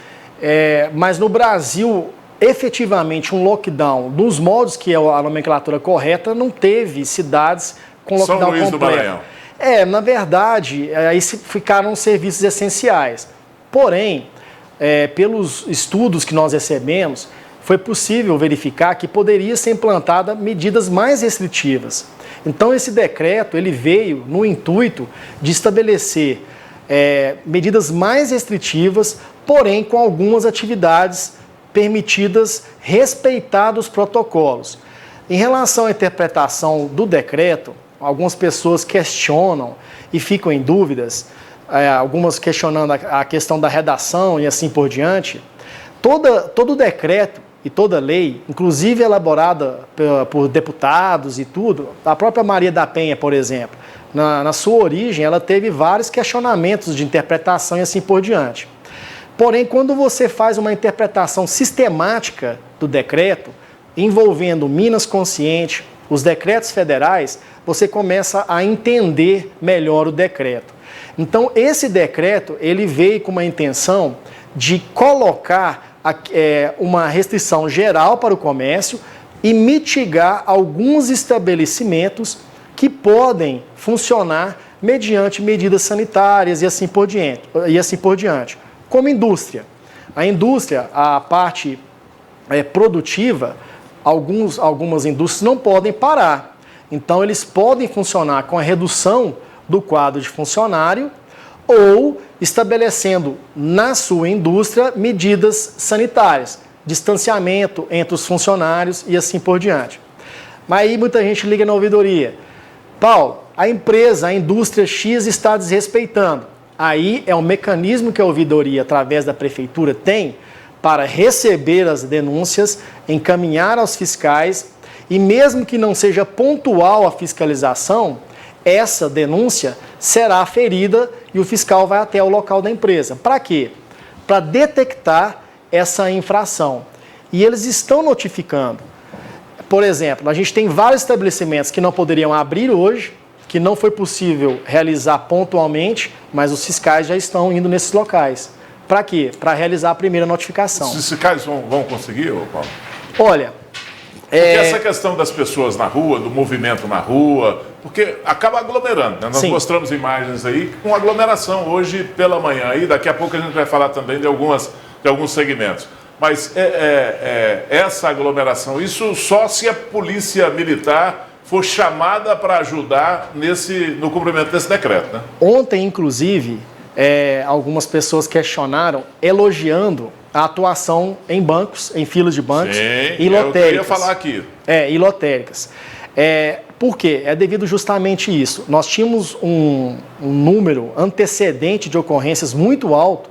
mas no Brasil, efetivamente, um lockdown, nos moldes que é a nomenclatura correta, não teve cidades com lockdown São Luís completo. do Maranhão. Na verdade, aí ficaram serviços essenciais. Porém, pelos estudos que nós recebemos, foi possível verificar que poderia ser implantada medidas mais restritivas. Então, esse decreto ele veio no intuito de estabelecer medidas mais restritivas, porém com algumas atividades permitidas respeitados os protocolos. Em relação à interpretação do decreto, algumas pessoas questionam e ficam em dúvidas, algumas questionando a questão da redação e assim por diante. Todo decreto e toda lei, inclusive elaborada por deputados e tudo, a própria Maria da Penha, por exemplo, na sua origem, ela teve vários questionamentos de interpretação e assim por diante. Porém, quando você faz uma interpretação sistemática do decreto, envolvendo Minas Consciente, os decretos federais, você começa a entender melhor o decreto. Então, esse decreto, ele veio com uma intenção de colocar uma restrição geral para o comércio e mitigar alguns estabelecimentos que podem funcionar mediante medidas sanitárias e assim por diante. Como indústria. A indústria, a parte produtiva, algumas indústrias não podem parar. Então, eles podem funcionar com a redução do quadro de funcionário ou estabelecendo na sua indústria medidas sanitárias, distanciamento entre os funcionários e assim por diante. Mas aí muita gente liga na ouvidoria. Paulo, a indústria X está desrespeitando. Aí é um mecanismo que a ouvidoria, através da prefeitura, tem para receber as denúncias, encaminhar aos fiscais e mesmo que não seja pontual a fiscalização, essa denúncia será aferida e o fiscal vai até o local da empresa. Para quê? Para detectar essa infração. E eles estão notificando. Por exemplo, a gente tem vários estabelecimentos que não poderiam abrir hoje, que não foi possível realizar pontualmente, mas os fiscais já estão indo nesses locais. Para quê? Para realizar a primeira notificação. Os fiscais vão conseguir, Paulo? Olha... Porque essa questão das pessoas na rua, do movimento na rua, porque acaba aglomerando, né? Nós Sim. mostramos imagens aí com aglomeração hoje pela manhã, e daqui a pouco a gente vai falar também de alguns segmentos. Mas essa aglomeração, isso só se a polícia militar for chamada para ajudar no cumprimento desse decreto, né? Ontem, inclusive, algumas pessoas questionaram, elogiando a atuação em bancos, em filas de bancos e lotéricas. Eu queria falar aqui. E lotéricas. Por quê? É devido justamente isso. Nós tínhamos um número antecedente de ocorrências muito alto,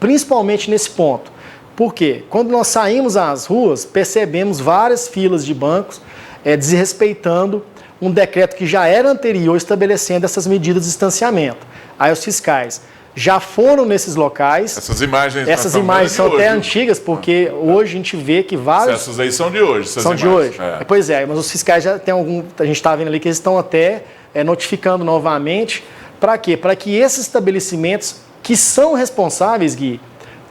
principalmente nesse ponto. Por quê? Quando nós saímos às ruas, percebemos várias filas de bancos desrespeitando um decreto que já era anterior estabelecendo essas medidas de distanciamento. Aí os fiscais já foram nesses locais. Essas imagens são até antigas, porque hoje a gente vê que vários... Essas aí são de hoje. São de hoje. Pois é, mas os fiscais já tem algum... A gente está vendo ali que eles estão até notificando novamente. Para quê? Para que esses estabelecimentos que são responsáveis, Gui,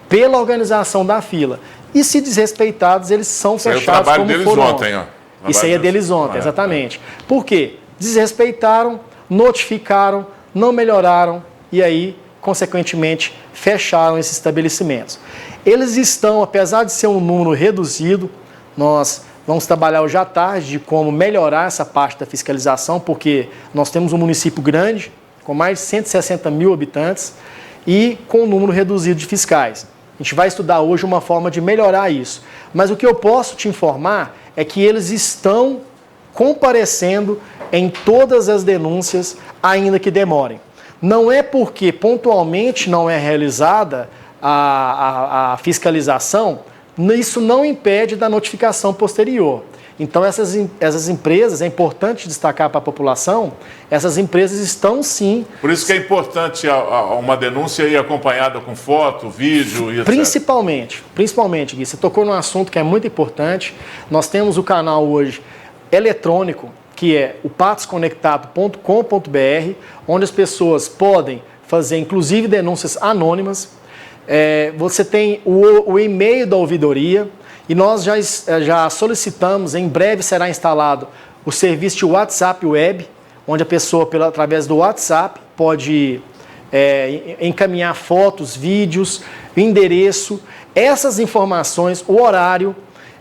pela organização da fila, e se desrespeitados, eles são fechados como foram. O trabalho deles ontem, ó. Isso aí é deles ontem, exatamente. Por quê? Desrespeitaram, notificaram, não melhoraram, e aí, consequentemente, fecharam esses estabelecimentos. Eles estão, apesar de ser um número reduzido, nós vamos trabalhar hoje à tarde de como melhorar essa parte da fiscalização, porque nós temos um município grande, com mais de 160 mil habitantes, e com um número reduzido de fiscais. A gente vai estudar hoje uma forma de melhorar isso. Mas o que eu posso te informar é que eles estão comparecendo em todas as denúncias, ainda que demorem. Não é porque pontualmente não é realizada a fiscalização, isso não impede da notificação posterior. Então, essas empresas, é importante destacar para a população, essas empresas estão sim... Por isso que é importante uma denúncia ir acompanhada com foto, vídeo e etc. Principalmente, Gui, você tocou num assunto que é muito importante. Nós temos o canal hoje eletrônico, que é o patosconectado.com.br, onde as pessoas podem fazer, inclusive, denúncias anônimas. Você tem o e-mail da ouvidoria, e nós já solicitamos, em breve será instalado o serviço de WhatsApp Web, onde a pessoa, através do WhatsApp, pode encaminhar fotos, vídeos, endereço. Essas informações, o horário,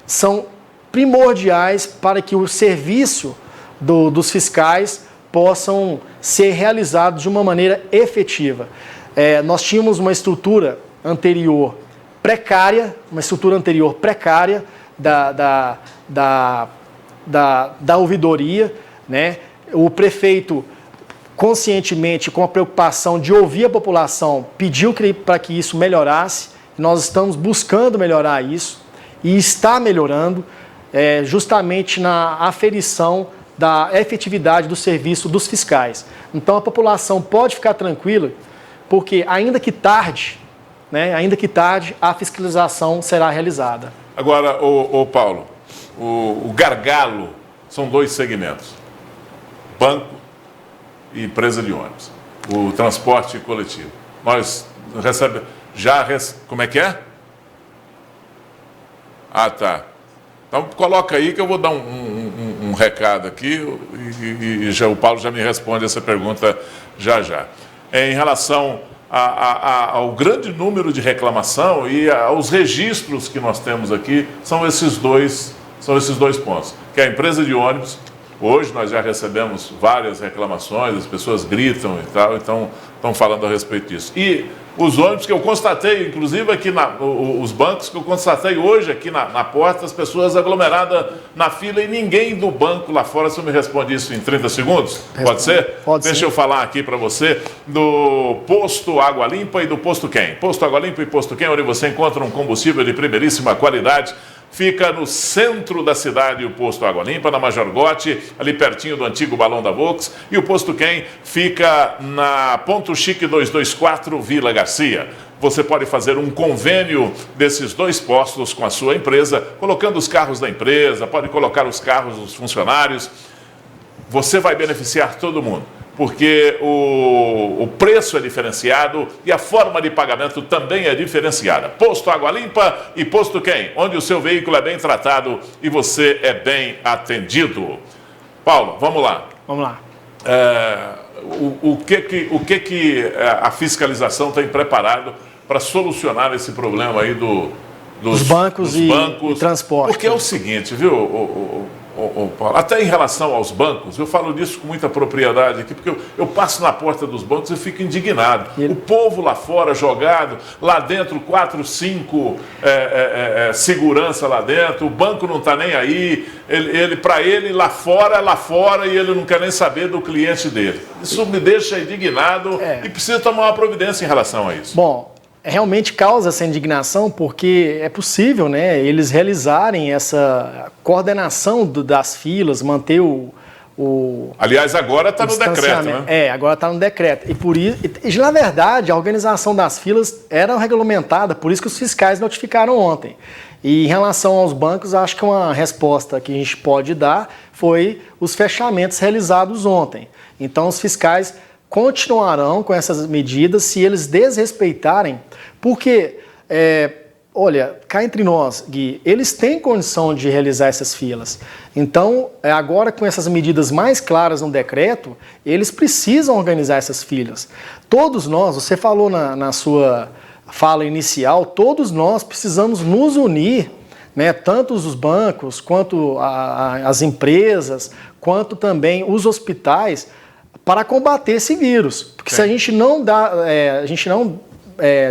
são primordiais para que o serviço dos fiscais possam ser realizados de uma maneira efetiva. Nós tínhamos uma estrutura anterior precária da ouvidoria, né? O prefeito, conscientemente, com a preocupação de ouvir a população, pediu para que isso melhorasse. Nós estamos buscando melhorar isso e está melhorando, justamente na aferição da efetividade do serviço dos fiscais. Então a população pode ficar tranquila, porque ainda que tarde, a fiscalização será realizada. Agora, Paulo, o gargalo são dois segmentos: banco e empresa de ônibus, o transporte coletivo. Nós recebemos, como é que é? Ah, tá. Então coloca aí que eu vou dar um recado aqui e já, o Paulo já me responde essa pergunta já. Em relação ao grande número de reclamação e aos registros que nós temos aqui, são esses dois pontos. Que a empresa de ônibus, hoje nós já recebemos várias reclamações, as pessoas gritam e tal, então estão falando a respeito disso. E os ônibus que eu constatei, inclusive aqui, os bancos que eu constatei hoje aqui na porta, as pessoas aglomeradas na fila e ninguém do banco lá fora. Você me responde isso em 30 segundos? Pode ser? Pode. Deixa eu falar aqui para você do Posto Água Limpa e do Posto Quem. Posto Água Limpa e Posto Quem, onde você encontra um combustível de primeiríssima qualidade. Fica no centro da cidade o Posto Água Limpa, na Major Gotti, ali pertinho do antigo Balão da Volks. E o Posto Quem fica na Ponto Chique 224, Vila Garcia. Você pode fazer um convênio desses dois postos com a sua empresa, colocando os carros da empresa, pode colocar os carros dos funcionários. Você vai beneficiar todo mundo, porque o preço é diferenciado e a forma de pagamento também é diferenciada. Posto Água Limpa e Posto Quem, onde o seu veículo é bem tratado e você é bem atendido. Paulo, vamos lá. Vamos lá. O que a fiscalização tem preparado para solucionar esse problema aí dos bancos e transporte? Porque é o seguinte, viu, Paulo, até em relação aos bancos, eu falo disso com muita propriedade aqui, porque eu passo na porta dos bancos e fico indignado. O povo lá fora jogado, lá dentro 4, 5 segurança lá dentro, o banco não está nem aí, para ele lá fora e ele não quer nem saber do cliente dele. Isso me deixa indignado e precisa tomar uma providência em relação a isso. Bom, realmente causa essa indignação porque é possível, né, eles realizarem essa coordenação das filas, manter Aliás, agora está no decreto, né? Agora está no decreto. E por isso, na verdade, a organização das filas era regulamentada, por isso que os fiscais notificaram ontem. E em relação aos bancos, acho que uma resposta que a gente pode dar foi os fechamentos realizados ontem. Então, os fiscais continuarão com essas medidas se eles desrespeitarem, porque, olha, cá entre nós, Gui, eles têm condição de realizar essas filas. Então, agora com essas medidas mais claras no decreto, eles precisam organizar essas filas. Todos nós, você falou na sua fala inicial, todos nós precisamos nos unir, né, tanto os bancos, quanto as empresas, quanto também os hospitais, para combater esse vírus. Porque se a gente não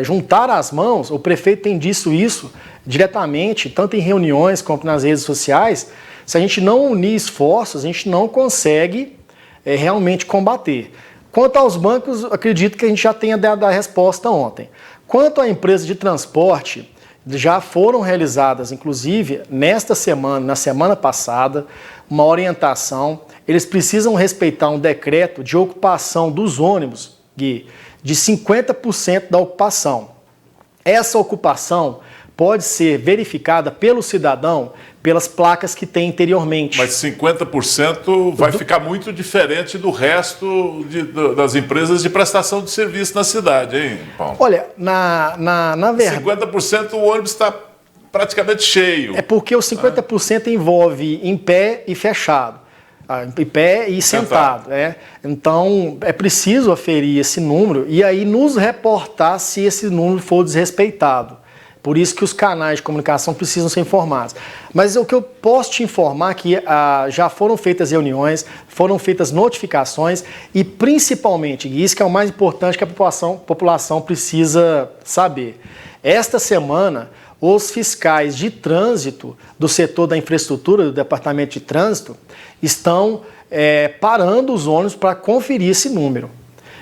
juntar as mãos, o prefeito tem dito isso diretamente, tanto em reuniões quanto nas redes sociais, se a gente não unir esforços, a gente não consegue realmente combater. Quanto aos bancos, acredito que a gente já tenha dado a resposta ontem. Quanto à empresa de transporte, já foram realizadas, inclusive, nesta semana, na semana passada, uma orientação. Eles precisam respeitar um decreto de ocupação dos ônibus, Gui, de 50% da ocupação. Essa ocupação pode ser verificada pelo cidadão pelas placas que tem anteriormente. Mas 50% vai ficar muito diferente do resto das empresas de prestação de serviço na cidade, hein, Paulo? Olha, na verdade... 50% o ônibus está praticamente cheio. É porque o 50% envolve em pé e fechado. Em pé e sentado. Então, é preciso aferir esse número e aí nos reportar se esse número for desrespeitado. Por isso que os canais de comunicação precisam ser informados. Mas o que eu posso te informar é que já foram feitas reuniões, foram feitas notificações e, principalmente, isso que é o mais importante que a população precisa saber. Esta semana, os fiscais de trânsito do setor da infraestrutura, do Departamento de Trânsito, estão parando os ônibus para conferir esse número.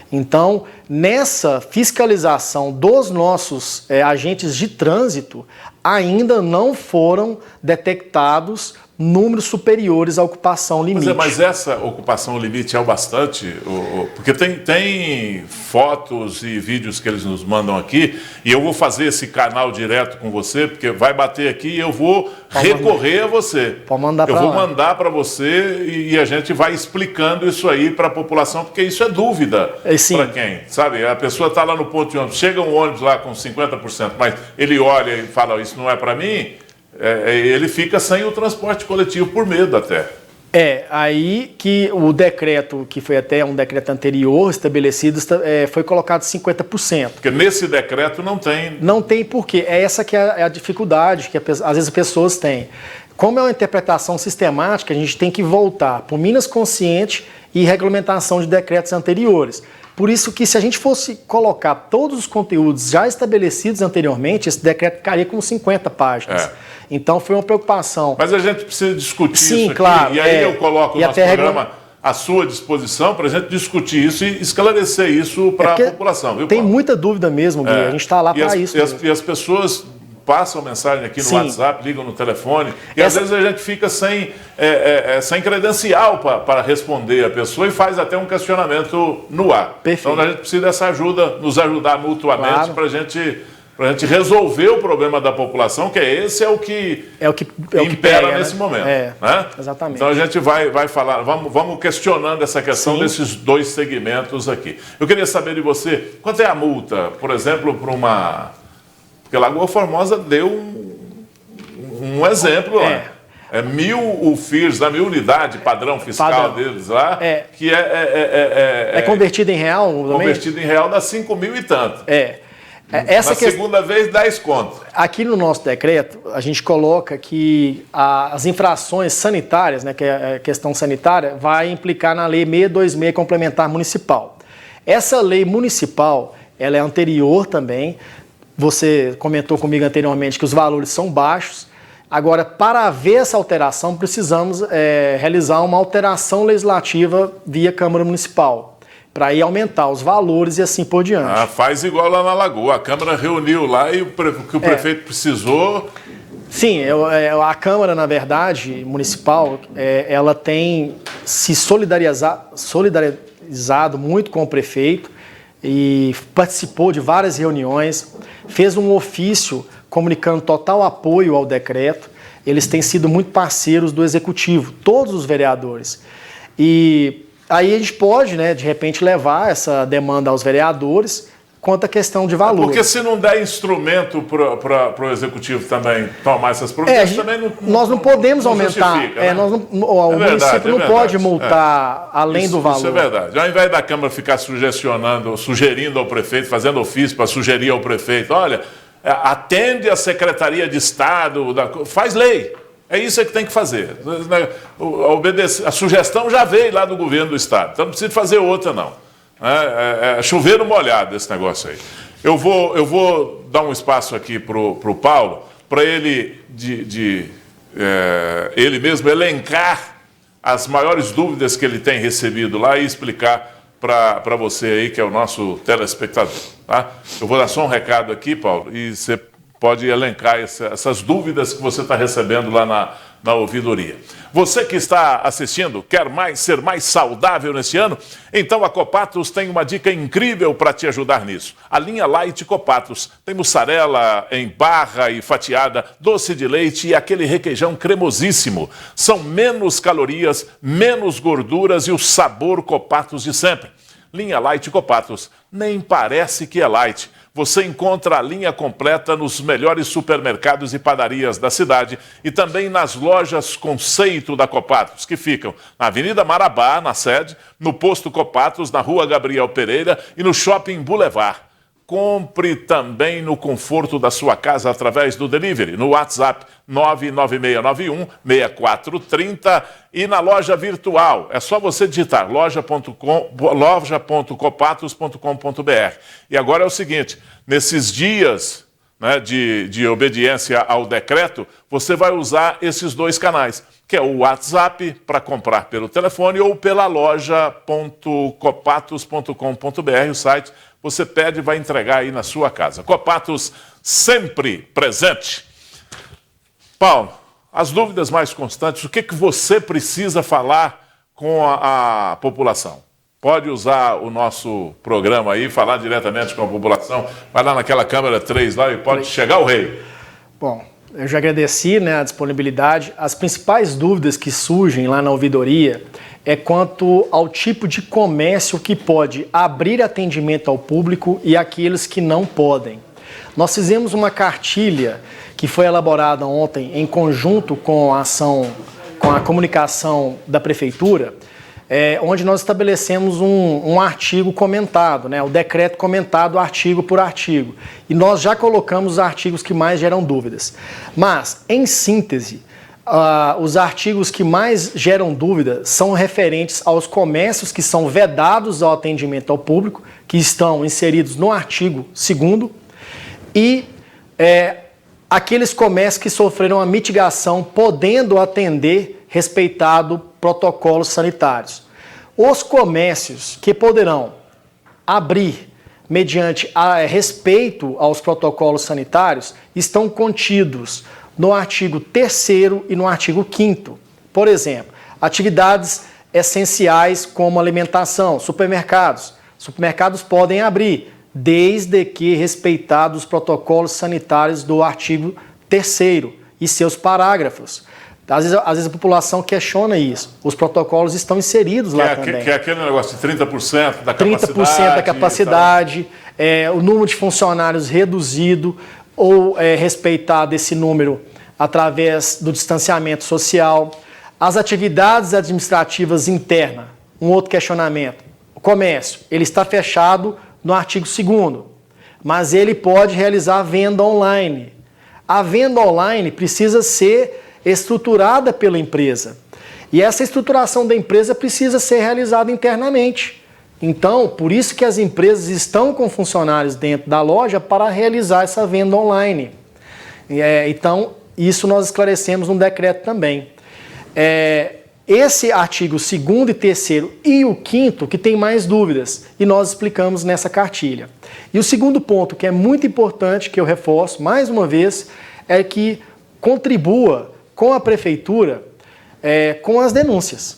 Então, nessa fiscalização dos nossos agentes de trânsito, ainda não foram detectados números superiores à ocupação limite. Mas essa ocupação limite é o bastante? Porque tem fotos e vídeos que eles nos mandam aqui, e eu vou fazer esse canal direto com você, porque vai bater aqui e eu vou recorrer a você. Pode mandar eu para vou lá. mandar para você e a gente vai explicando isso aí para a população, porque isso é dúvida para quem, sabe? A pessoa está lá no ponto de ônibus, chega um ônibus lá com 50%, mas ele olha e fala, isso não é para mim, ele fica sem o transporte coletivo por medo até. Aí que o decreto, que foi até um decreto anterior estabelecido, foi colocado 50%. Porque nesse decreto não tem... Não tem porquê. Essa que é a dificuldade que às vezes as pessoas têm. Como é uma interpretação sistemática, a gente tem que voltar para o Minas Consciente e regulamentação de decretos anteriores. Por isso que se a gente fosse colocar todos os conteúdos já estabelecidos anteriormente, esse decreto ficaria com 50 páginas. Então foi uma preocupação. Mas a gente precisa discutir isso aqui. Claro, e aí eu coloco o nosso programa à sua disposição para a gente discutir isso e esclarecer isso para a população. Viu, tem Paulo? muita dúvida mesmo, Gui. A gente está lá para isso. E as pessoas passam mensagem aqui no WhatsApp, ligam no telefone, e às vezes a gente fica sem credencial para responder a pessoa e faz até um questionamento no ar. Perfeito. Então a gente precisa dessa ajuda, nos ajudar mutuamente para a gente resolver o problema da população, que esse é o que impera nesse momento. Né? Exatamente. Então a gente vai falar, vamos questionando essa questão desses dois segmentos aqui. Eu queria saber de você, quanto é a multa, por exemplo, para uma... Porque Lagoa Formosa deu um exemplo lá. 1.000 UFIRs, da 1.000 unidade padrão fiscal deles lá, que é convertido em real? Convertido em real dá 5.000 e tanto. Essa segunda vez, 10 conto. Aqui no nosso decreto, a gente coloca que as infrações sanitárias, né, que é a questão sanitária, vai implicar na Lei 626 Complementar Municipal. Essa lei municipal, ela é anterior também. Você comentou comigo anteriormente que os valores são baixos. Agora, para haver essa alteração, precisamos realizar uma alteração legislativa via Câmara Municipal, para aí aumentar os valores e assim por diante. Faz igual lá na Lagoa. A Câmara reuniu lá e o que o prefeito precisou... Sim, a Câmara, na verdade, municipal, ela tem se solidarizado muito com o prefeito e participou de várias reuniões, fez um ofício comunicando total apoio ao decreto. Eles têm sido muito parceiros do Executivo, todos os vereadores. E aí a gente pode, de repente, levar essa demanda aos vereadores quanto à questão de valor. Porque se não der instrumento para o Executivo também tomar essas providências, nós não podemos aumentar. Né? O município não pode multar além do valor. Isso é verdade. Ao invés da Câmara ficar sugerindo ao prefeito, fazendo ofício para sugerir ao prefeito, olha, atende a Secretaria de Estado, faz lei. É isso que tem que fazer. A sugestão já veio lá do governo do Estado, então não precisa fazer outra, não. Chover no molhado esse negócio aí. Eu vou dar um espaço aqui para o Paulo, para ele ele mesmo elencar as maiores dúvidas que ele tem recebido lá e explicar para você aí, que é o nosso telespectador. Tá? Eu vou dar só um recado aqui, Paulo, e você pode elencar essas dúvidas que você está recebendo lá na ouvidoria. Você que está assistindo, quer ser mais saudável nesse ano? Então a Copatos tem uma dica incrível para te ajudar nisso. A linha Light Copatos tem mussarela em barra e fatiada, doce de leite e aquele requeijão cremosíssimo. São menos calorias, menos gorduras e o sabor Copatos de sempre. Linha Light Copatos, nem parece que é light. Você encontra a linha completa nos melhores supermercados e padarias da cidade e também nas lojas Conceito da Copatos, que ficam na Avenida Marabá, na sede, no Posto Copatos, na Rua Gabriel Pereira e no Shopping Boulevard. Compre também no conforto da sua casa através do delivery, no WhatsApp 99691-6430 e na loja virtual. É só você digitar loja.copatos.com.br. E agora é o seguinte, nesses dias de obediência ao decreto, você vai usar esses dois canais, que é o WhatsApp para comprar pelo telefone ou pela loja.copatos.com.br, o site. Você pede e vai entregar aí na sua casa. Copatos sempre presente. Paulo, as dúvidas mais constantes, o que você precisa falar com a população? Pode usar o nosso programa aí, falar diretamente com a população. Vai lá naquela câmera 3 lá e pode chegar o rei. Bom, eu já agradeci, né, a disponibilidade. As principais dúvidas que surgem lá na ouvidoria é quanto ao tipo de comércio que pode abrir atendimento ao público e aqueles que não podem. Nós fizemos uma cartilha que foi elaborada ontem em conjunto com a comunicação da Prefeitura, onde nós estabelecemos um artigo comentado, né, o decreto comentado artigo por artigo. E nós já colocamos os artigos que mais geram dúvidas. Mas, em síntese, os artigos que mais geram dúvida são referentes aos comércios que são vedados ao atendimento ao público, que estão inseridos no artigo 2º, e aqueles comércios que sofreram a mitigação, podendo atender respeitado protocolos sanitários. Os comércios que poderão abrir mediante respeito aos protocolos sanitários estão contidos no artigo 3º e no artigo 5º. Por exemplo, atividades essenciais como alimentação, supermercados. Supermercados podem abrir, desde que respeitados os protocolos sanitários do artigo 3º e seus parágrafos. Às vezes a população questiona isso. Os protocolos estão inseridos lá também. Que é aquele negócio de 30% da capacidade. 30% da capacidade, o número de funcionários reduzido ou respeitado esse número através do distanciamento social. As atividades administrativas internas, um outro questionamento. O comércio, ele está fechado no artigo 2º, mas ele pode realizar venda online. A venda online precisa ser estruturada pela empresa. E essa estruturação da empresa precisa ser realizada internamente. Então, por isso que as empresas estão com funcionários dentro da loja para realizar essa venda online. Então, isso nós esclarecemos no decreto também. Esse artigo 2º e 3º e o 5º que tem mais dúvidas, e nós explicamos nessa cartilha. E o segundo ponto, que é muito importante, que eu reforço mais uma vez, é que contribua com a Prefeitura com as denúncias.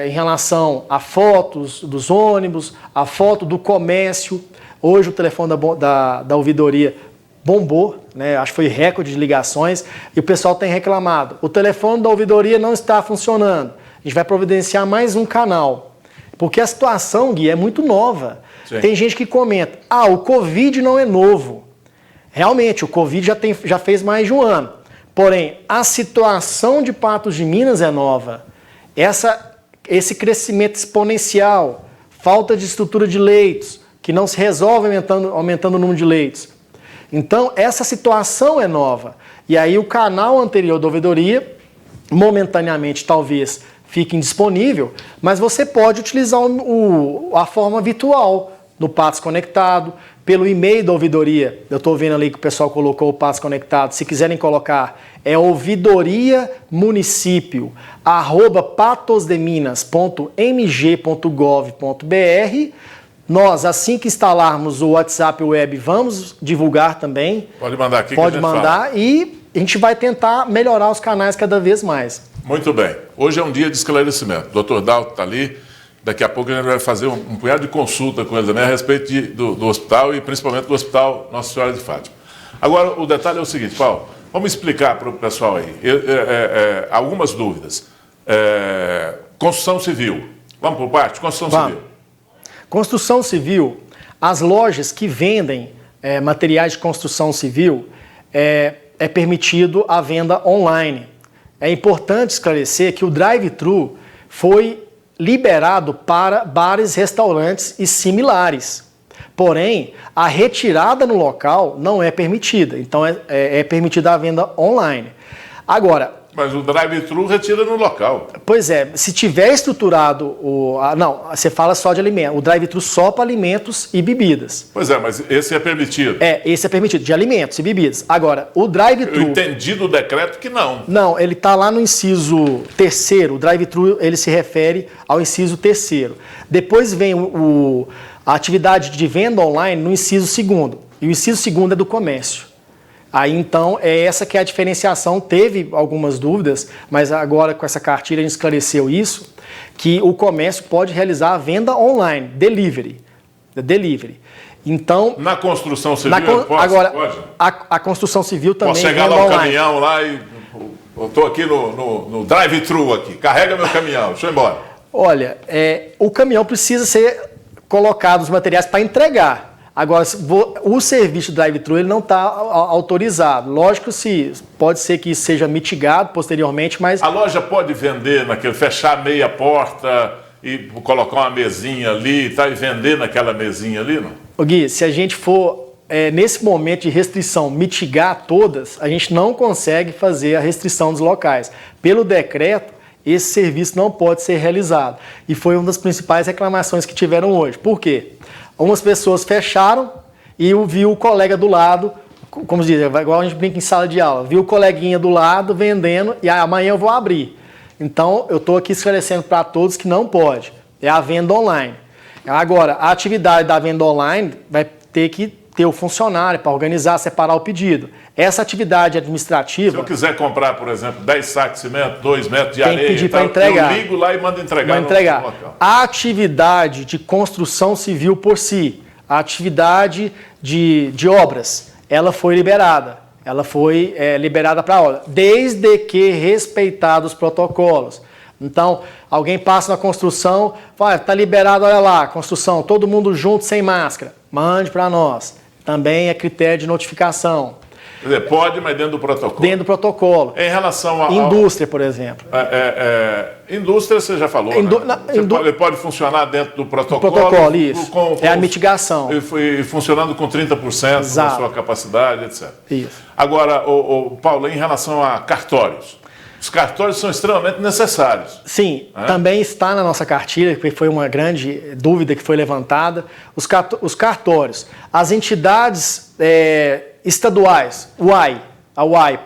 Em relação a fotos dos ônibus, a foto do comércio. Hoje o telefone da ouvidoria bombou, né? Acho que foi recorde de ligações, e o pessoal tem reclamado. O telefone da ouvidoria não está funcionando. A gente vai providenciar mais um canal. Porque a situação, Gui, é muito nova. Sim. Tem gente que comenta, o Covid não é novo. Realmente, o Covid já fez mais de um ano. Porém, a situação de Patos de Minas é nova. Esse crescimento exponencial, falta de estrutura de leitos, que não se resolve aumentando o número de leitos. Então, essa situação é nova. E aí o canal anterior da ouvidoria, momentaneamente, talvez fique indisponível, mas você pode utilizar a forma virtual no Patos Conectado, pelo e-mail da ouvidoria. Eu estou vendo ali que o pessoal colocou o Patos Conectado. Se quiserem colocar, é ouvidoriamunicipio@patosdeminas.mg.gov.br. Nós, assim que instalarmos o WhatsApp Web, vamos divulgar também. Pode mandar aqui. Pode mandar e a gente vai tentar melhorar os canais cada vez mais. Muito bem. Hoje é um dia de esclarecimento. O Dr. Dalton está ali. Daqui a pouco a gente vai fazer um punhado de consulta com ele também a respeito do hospital e principalmente do Hospital Nossa Senhora de Fátima. Agora, o detalhe é o seguinte, Paulo, vamos explicar para o pessoal aí algumas dúvidas. Construção civil. Vamos por parte? Construção civil. Construção civil, as lojas que vendem materiais de construção civil, é permitido a venda online. É importante esclarecer que o drive-thru foi liberado para bares, restaurantes e similares. Porém, a retirada no local não é permitida. Então, é permitida a venda online. Agora... Mas o drive-thru retira no local. Pois é, se tiver estruturado não, você fala só de alimentos. O drive-thru só para alimentos e bebidas. Pois é, mas esse é permitido. Esse é permitido, de alimentos e bebidas. Agora, o drive-thru... Eu entendi do decreto que não. Não, ele está lá no inciso 3º. O drive-thru, ele se refere ao inciso 3º. Depois vem a atividade de venda online no inciso 2º. E o inciso 2º é do comércio. Aí então é essa que é a diferenciação. Teve algumas dúvidas, mas agora com essa cartilha a gente esclareceu isso, que o comércio pode realizar a venda online, delivery. Então, na construção civil pode? A construção civil também. Posso chegar lá um caminhão lá e eu estou aqui no drive-thru aqui, carrega meu caminhão, deixa eu ir embora. Olha, o caminhão precisa ser colocado os materiais para entregar. Agora, o serviço de drive-thru ele não está autorizado. Lógico, pode ser que isso seja mitigado posteriormente, mas... A loja pode vender fechar meia porta e colocar uma mesinha ali e vender naquela mesinha ali, não? Ô Gui, se a gente for, nesse momento de restrição, mitigar todas, a gente não consegue fazer a restrição dos locais. Pelo decreto, esse serviço não pode ser realizado. E foi uma das principais reclamações que tiveram hoje. Por quê? Umas pessoas fecharam e viu o colega do lado, como se diz, igual a gente brinca em sala de aula, viu o coleguinha do lado vendendo e amanhã eu vou abrir. Então, eu estou aqui esclarecendo para todos que não pode. É a venda online. Agora, a atividade da venda online vai ter que ter o funcionário para organizar, separar o pedido. Essa atividade administrativa... Se eu quiser comprar, por exemplo, 10 sacos de cimento, 2 metros de areia... Tem que pedir para entregar. Eu ligo lá e mando entregar. No local. A atividade de construção civil por si, a atividade de obras, ela foi liberada. Ela foi liberada para a obra, desde que respeitados os protocolos. Então, alguém passa na construção, fala, está liberado, olha lá, construção, todo mundo junto, sem máscara, mande para nós. Também é critério de notificação. Quer dizer, pode, mas dentro do protocolo. Dentro do protocolo. Em relação a... Indústria, por exemplo. Indústria, você já falou, né? Pode funcionar dentro do protocolo. Protocolo, isso. É a mitigação. E funcionando com 30% da sua capacidade, etc. Isso. Agora, Paulo, em relação a cartórios. Os cartórios são extremamente necessários. Sim, também está na nossa cartilha, que foi uma grande dúvida que foi levantada. Os cartórios, as entidades estaduais, a UAI,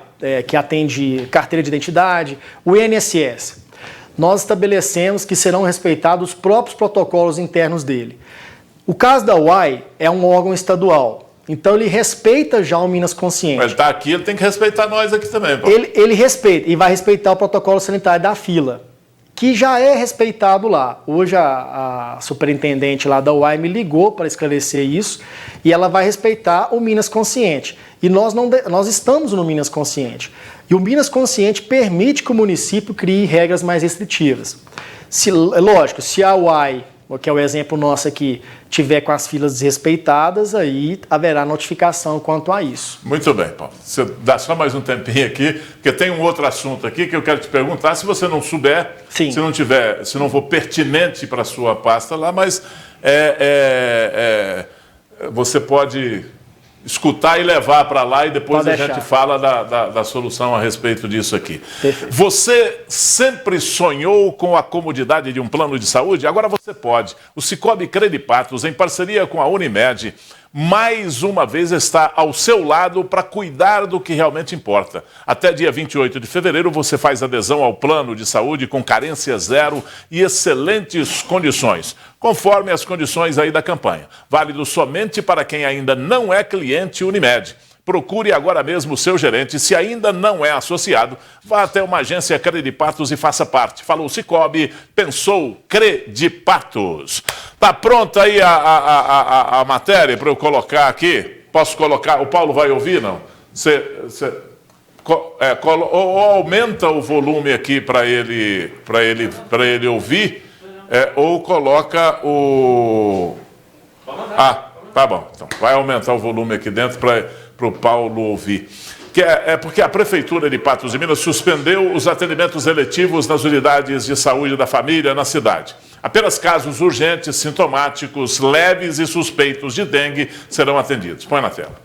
que atende carteira de identidade, o INSS, nós estabelecemos que serão respeitados os próprios protocolos internos dele. O caso da UAI é um órgão estadual. Então ele respeita já o Minas Consciente. Mas ele está aqui, ele tem que respeitar nós aqui também. Ele respeita e vai respeitar o protocolo sanitário da fila, que já é respeitado lá. Hoje a superintendente lá da UAI me ligou para esclarecer isso e ela vai respeitar o Minas Consciente. E nós estamos no Minas Consciente. E o Minas Consciente permite que o município crie regras mais restritivas. Lógico, se a UAI, que é o exemplo nosso aqui, tiver com as filas desrespeitadas, aí haverá notificação quanto a isso. Muito bem, Paulo. Você dá só mais um tempinho aqui, porque tem um outro assunto aqui que eu quero te perguntar, se você não souber, se não for pertinente para a sua pasta lá, mas você pode escutar e levar para lá e depois a gente fala da solução a respeito disso aqui. Perfeito. Você sempre sonhou com a comodidade de um plano de saúde? Agora você pode. O Sicoob Credipatos, em parceria com a Unimed, mais uma vez está ao seu lado para cuidar do que realmente importa. Até dia 28 de fevereiro você faz adesão ao plano de saúde com carência zero e excelentes condições, conforme as condições aí da campanha. Válido somente para quem ainda não é cliente Unimed. Procure agora mesmo o seu gerente. Se ainda não é associado, vá até uma agência Credipatos e faça parte. Falou Sicoob, pensou Credipatos. Tá pronta aí a matéria para eu colocar aqui? Posso colocar? O Paulo vai ouvir, não? Ou aumenta o volume aqui para ele ouvir, ou coloca o... Tá bom. Então, vai aumentar o volume aqui dentro para o Paulo ouvir. Porque a Prefeitura de Patos de Minas suspendeu os atendimentos eletivos nas unidades de saúde da família na cidade. Apenas casos urgentes, sintomáticos, leves e suspeitos de dengue serão atendidos. Põe na tela.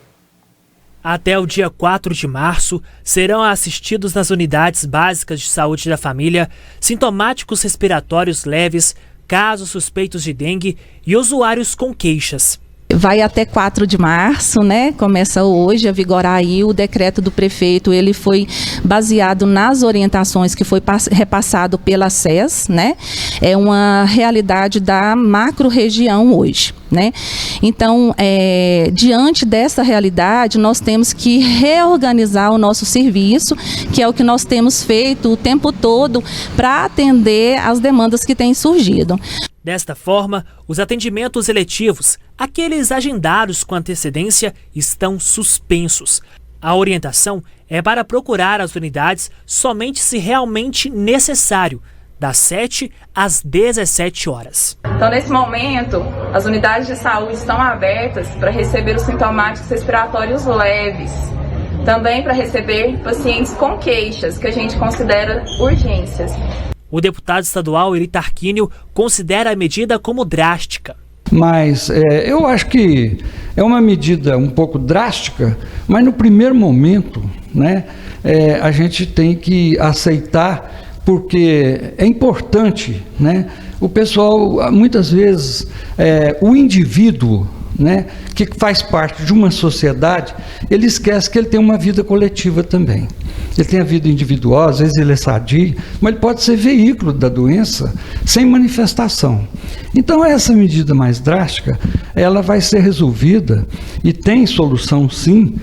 Até o dia 4 de março, serão assistidos nas unidades básicas de saúde da família sintomáticos respiratórios leves, casos suspeitos de dengue e usuários com queixas. Vai até 4 de março, né? Começa hoje a vigorar aí o decreto do prefeito. Ele foi baseado nas orientações que foi repassado pela SES, né? É uma realidade da macro-região hoje, né? Então, diante dessa realidade, nós temos que reorganizar o nosso serviço, que é o que nós temos feito o tempo todo para atender às demandas que têm surgido. Desta forma, os atendimentos eletivos, aqueles agendados com antecedência, estão suspensos. A orientação é para procurar as unidades somente se realmente necessário, das 7 às 17 horas. Então, nesse momento, as unidades de saúde estão abertas para receber os sintomáticos respiratórios leves. Também para receber pacientes com queixas, que a gente considera urgências. O deputado estadual Eri Tarquínio considera a medida como drástica. Mas eu acho que é uma medida um pouco drástica, mas no primeiro momento, né, a gente tem que aceitar, porque é importante, né? O pessoal, muitas vezes, o indivíduo, né, que faz parte de uma sociedade, ele esquece que ele tem uma vida coletiva também. Ele tem a vida individual, às vezes ele é sadio, mas ele pode ser veículo da doença sem manifestação. Então, essa medida mais drástica, ela vai ser resolvida, e tem solução sim,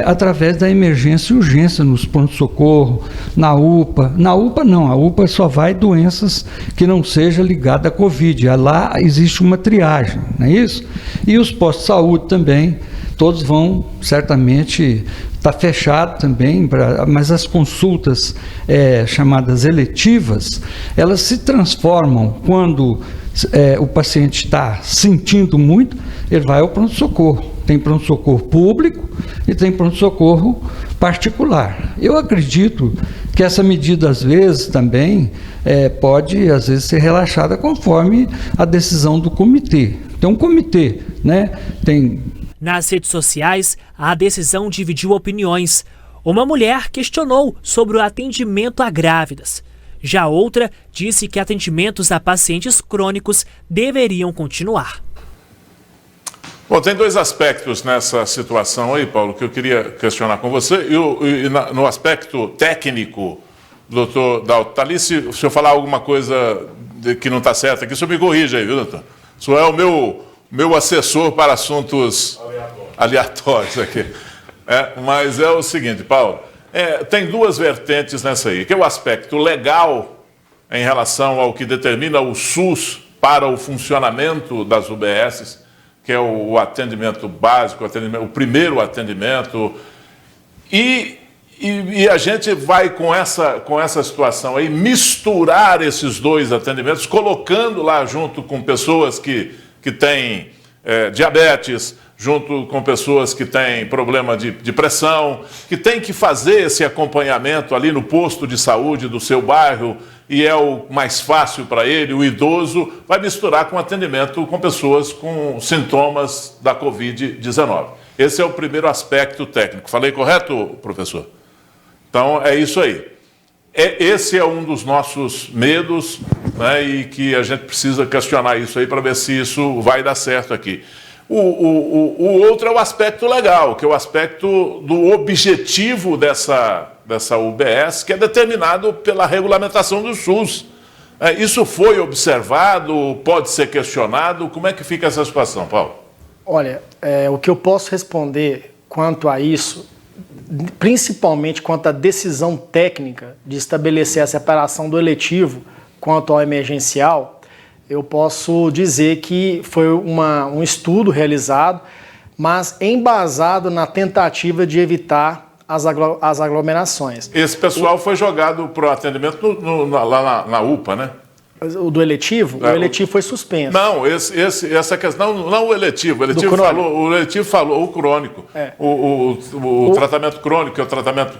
através da emergência e urgência nos pronto-socorro, na UPA. Na UPA não, a UPA só vai doenças que não seja ligada à Covid. Lá existe uma triagem, não é isso? E os postos de saúde também, todos vão certamente estar fechados também, mas as consultas chamadas eletivas, elas se transformam quando o paciente está sentindo muito, ele vai ao pronto-socorro. Tem pronto-socorro público e tem pronto-socorro particular. Eu acredito que essa medida, às vezes, também pode, às vezes, ser relaxada conforme a decisão do comitê. Tem um comitê, né? Nas redes sociais, a decisão dividiu opiniões. Uma mulher questionou sobre o atendimento a grávidas. Já outra disse que atendimentos a pacientes crônicos deveriam continuar. Bom, tem dois aspectos nessa situação aí, Paulo, que eu queria questionar com você. No aspecto técnico, doutor Dalto Talice, se eu falar alguma coisa que não está certa aqui, o senhor me corrija aí, viu, doutor? O senhor é o meu assessor para assuntos aleatórios aqui. Mas é o seguinte, Paulo, tem duas vertentes nessa aí, que é o aspecto legal em relação ao que determina o SUS para o funcionamento das UBSs, que é o atendimento básico, o primeiro atendimento, e a gente vai com essa situação aí, misturar esses dois atendimentos, colocando lá junto com pessoas que têm diabetes, junto com pessoas que têm problema de pressão, que tem que fazer esse acompanhamento ali no posto de saúde do seu bairro, e é o mais fácil para ele, o idoso, vai misturar com atendimento com pessoas com sintomas da Covid-19. Esse é o primeiro aspecto técnico. Falei correto, professor? Então, é isso aí. Esse é um dos nossos medos, né, e que a gente precisa questionar isso aí para ver se isso vai dar certo aqui. O outro é o aspecto legal, que é o aspecto do objetivo dessa UBS, que é determinado pela regulamentação do SUS. Isso foi observado, pode ser questionado? Como é que fica essa situação, Paulo? Olha, o que eu posso responder quanto a isso, principalmente quanto à decisão técnica de estabelecer a separação do eletivo quanto ao emergencial, eu posso dizer que foi um estudo realizado, mas embasado na tentativa de evitar as aglomerações. Esse pessoal foi jogado para o atendimento lá na UPA, né? O do eletivo? O eletivo foi suspenso. Não, essa questão, não o eletivo. O eletivo falou o crônico. O tratamento crônico, que é o tratamento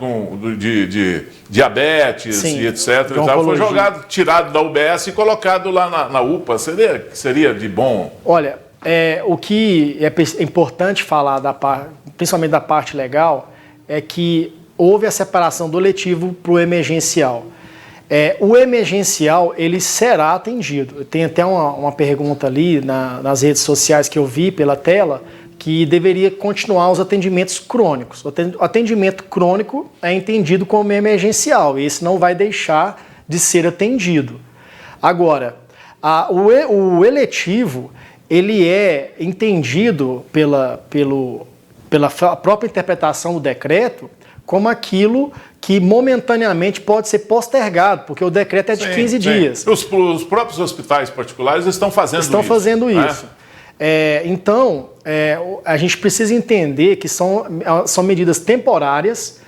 de diabetes, sim, e etc. E tal, foi jogado, tirado da UBS e colocado lá na UPA. Seria de bom? Olha, o que é importante falar, principalmente da parte legal, é que houve a separação do eletivo para o emergencial. O emergencial, ele será atendido. Tem até uma pergunta ali nas redes sociais que eu vi pela tela, que deveria continuar os atendimentos crônicos. O atendimento crônico é entendido como emergencial, e esse não vai deixar de ser atendido. Agora, o eletivo, ele é entendido pela própria interpretação do decreto como aquilo que momentaneamente pode ser postergado, porque o decreto é de 15 dias. Os próprios hospitais particulares estão fazendo isso. Então, a gente precisa entender que são medidas temporárias,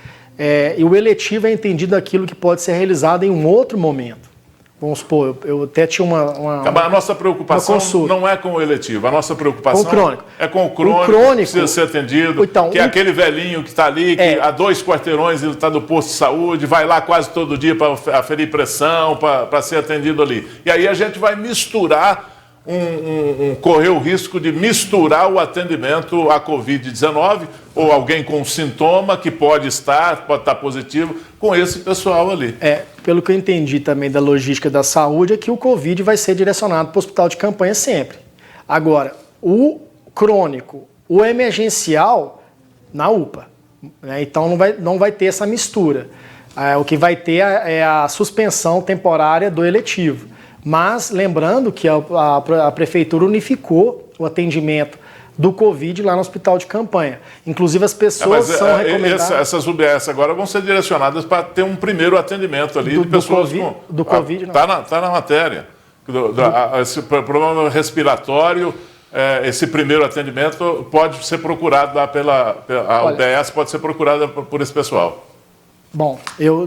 e o eletivo é entendido aquilo que pode ser realizado em um outro momento. Vamos supor, eu até tinha a nossa preocupação não é com o eletivo, a nossa preocupação é com o crônico, que precisa ser atendido, que é aquele velhinho que está ali, que a 2 quarteirões ele está no posto de saúde, vai lá quase todo dia para aferir pressão, para ser atendido ali. E aí a gente vai misturar, correr o risco de misturar o atendimento à Covid-19 ou alguém com sintoma que pode estar positivo com esse pessoal ali. Pelo que eu entendi também da logística da saúde, é que o Covid vai ser direcionado para o hospital de campanha sempre. Agora, o crônico, o emergencial, na UPA. Né? Então não vai ter essa mistura. O que vai ter é a suspensão temporária do eletivo. Mas lembrando que a Prefeitura unificou o atendimento do Covid lá no hospital de campanha. Inclusive as pessoas são recomendadas... Essas UBS agora vão ser direcionadas para ter um primeiro atendimento ali de pessoas do Covid, não. Está na matéria. Esse problema respiratório, esse primeiro atendimento pode ser procurado lá a UBS pode ser procurada por esse pessoal. Bom, eu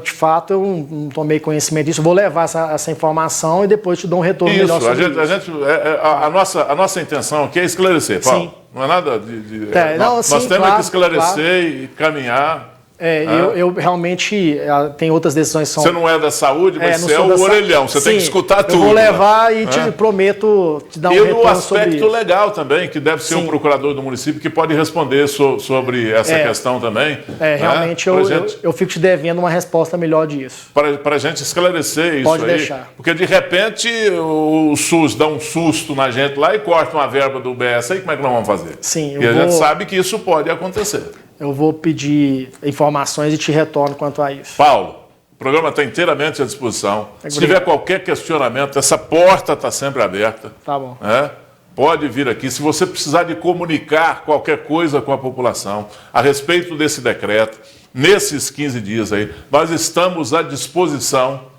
de fato eu não tomei conhecimento disso, vou levar essa informação e depois te dou um retorno melhor sobre isso. A nossa intenção aqui é esclarecer, Paulo. Sim. Não é nada nós temos que esclarecer e caminhar. Eu realmente tenho outras decisões. Você não é da saúde, mas você é o orelhão, você tem que escutar tudo. Eu vou levar e te prometo te dar um retorno sobre isso. E no aspecto legal também, que deve ser um procurador do município que pode responder sobre essa questão também. Realmente eu fico te devendo uma resposta melhor disso. Para a gente esclarecer isso pode deixar. Porque de repente o SUS dá um susto na gente lá e corta uma verba do UBS, aí como é que nós vamos fazer? Sim, a gente sabe que isso pode acontecer. Eu vou pedir informações e te retorno quanto a isso. Paulo, o programa está inteiramente à disposição. Se tiver qualquer questionamento, essa porta está sempre aberta. Tá bom. Pode vir aqui. Se você precisar de comunicar qualquer coisa com a população a respeito desse decreto, nesses 15 dias aí, nós estamos à disposição.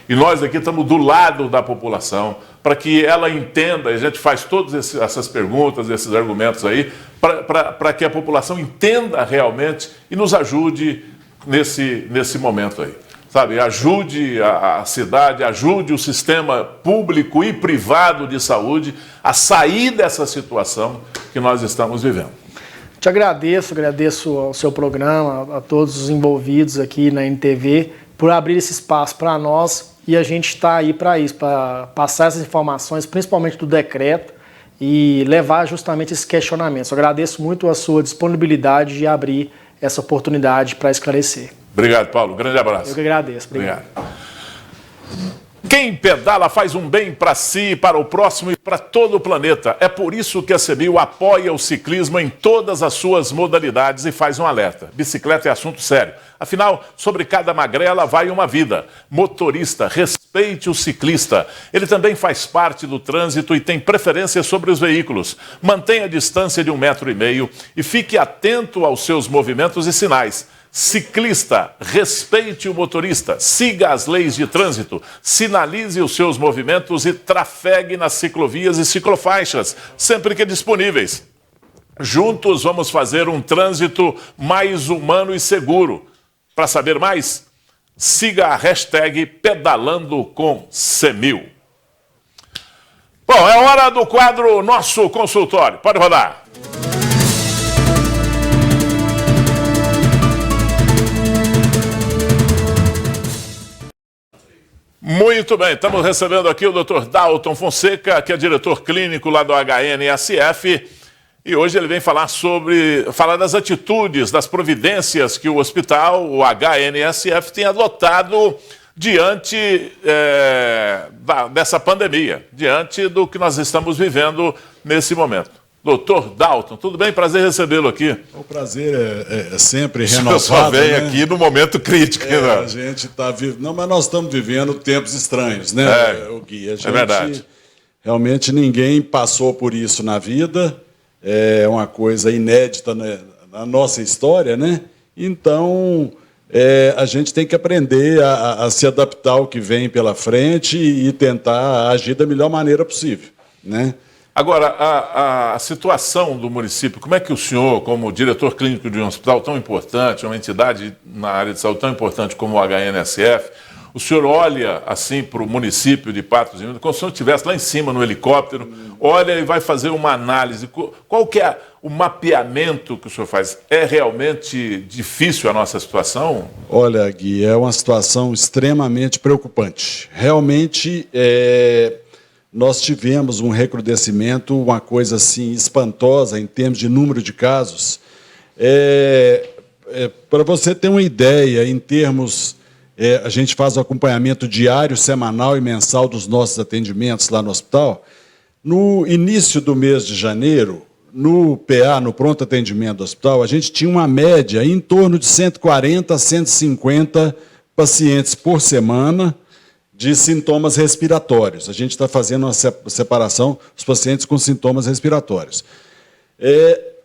E nós aqui estamos do lado da população para que ela entenda, a gente faz todas essas perguntas, esses argumentos aí, para que a população entenda realmente e nos ajude nesse momento aí. Sabe, ajude a cidade, ajude o sistema público e privado de saúde a sair dessa situação que nós estamos vivendo. Te agradeço ao seu programa, a todos os envolvidos aqui na NTV, por abrir esse espaço para nós, e a gente está aí para isso, para passar essas informações, principalmente do decreto, e levar justamente esses questionamentos. Eu agradeço muito a sua disponibilidade de abrir essa oportunidade para esclarecer. Obrigado, Paulo. Grande abraço. Eu que agradeço. Obrigado. Quem pedala faz um bem para si, para o próximo e para todo o planeta. É por isso que a CEMIL apoia o ciclismo em todas as suas modalidades e faz um alerta. Bicicleta é assunto sério. Afinal, sobre cada magrela vai uma vida. Motorista, respeite o ciclista. Ele também faz parte do trânsito e tem preferência sobre os veículos. Mantenha a distância de 1,5 metro e fique atento aos seus movimentos e sinais. Ciclista, respeite o motorista, siga as leis de trânsito, sinalize os seus movimentos e trafegue nas ciclovias e ciclofaixas, sempre que disponíveis. Juntos vamos fazer um trânsito mais humano e seguro. Para saber mais, siga a hashtag Pedalando com CEMIL. Bom, é hora do quadro Nosso Consultório. Pode rodar. Muito bem, estamos recebendo aqui o Dr. Dalton Fonseca, que é diretor clínico lá do HNSF. E hoje ele vem falar das atitudes, das providências que o hospital, o HNSF, tem adotado diante dessa pandemia, diante do que nós estamos vivendo nesse momento. Doutor Dalton, tudo bem? Prazer recebê-lo aqui. O prazer é sempre renovado. Só vem aqui no momento crítico. Né? A gente está vivendo... Não, mas nós estamos vivendo tempos estranhos, né, o Gui? É verdade. Realmente ninguém passou por isso na vida. É uma coisa inédita na nossa história, né? Então, a gente tem que aprender a se adaptar ao que vem pela frente e tentar agir da melhor maneira possível, né? Agora, a situação do município, como é que o senhor, como diretor clínico de um hospital tão importante, uma entidade na área de saúde tão importante como o HNSF, o senhor olha assim para o município de Patos de Minas, como se o senhor estivesse lá em cima no helicóptero, olha e vai fazer uma análise. Qual que é o mapeamento que o senhor faz? É realmente difícil a nossa situação? Olha, Gui, é uma situação extremamente preocupante. Realmente, nós tivemos um recrudescimento, uma coisa assim espantosa em termos de número de casos. Para você ter uma ideia, em termos... a gente faz o acompanhamento diário, semanal e mensal dos nossos atendimentos lá no hospital. No início do mês de janeiro, no PA, no pronto atendimento do hospital, a gente tinha uma média em torno de 140 a 150 pacientes por semana de sintomas respiratórios. A gente está fazendo uma separação dos pacientes com sintomas respiratórios.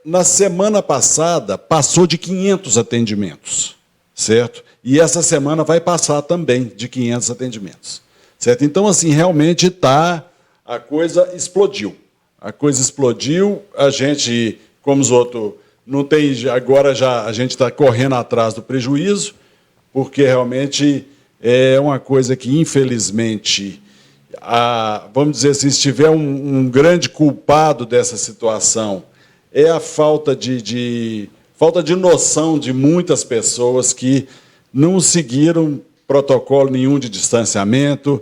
Na semana passada, passou de 500 atendimentos, certo? E essa semana vai passar também de 500 atendimentos, certo? Então, assim, realmente a coisa explodiu. A coisa explodiu, a gente, como os outros, não tem... Agora já a gente está correndo atrás do prejuízo, porque realmente é uma coisa que, infelizmente, vamos dizer assim, se tiver um grande culpado dessa situação, é a falta de noção de muitas pessoas que não seguiram protocolo nenhum de distanciamento.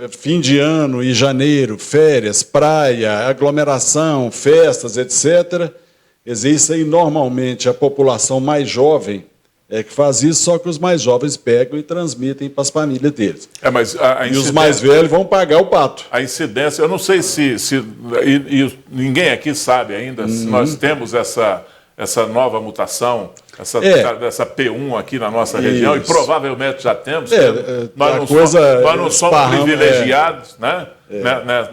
Fim de ano e janeiro, férias, praia, aglomeração, festas, etc. Existe aí, normalmente, a população mais jovem que faz isso, só que os mais jovens pegam e transmitem para as famílias deles. Mas e os mais velhos vão pagar o pato. A incidência, eu não sei se ninguém aqui sabe ainda, se nós temos essa nova mutação, essa P1 aqui na nossa região, e provavelmente já temos. Nós não somos privilegiados, né?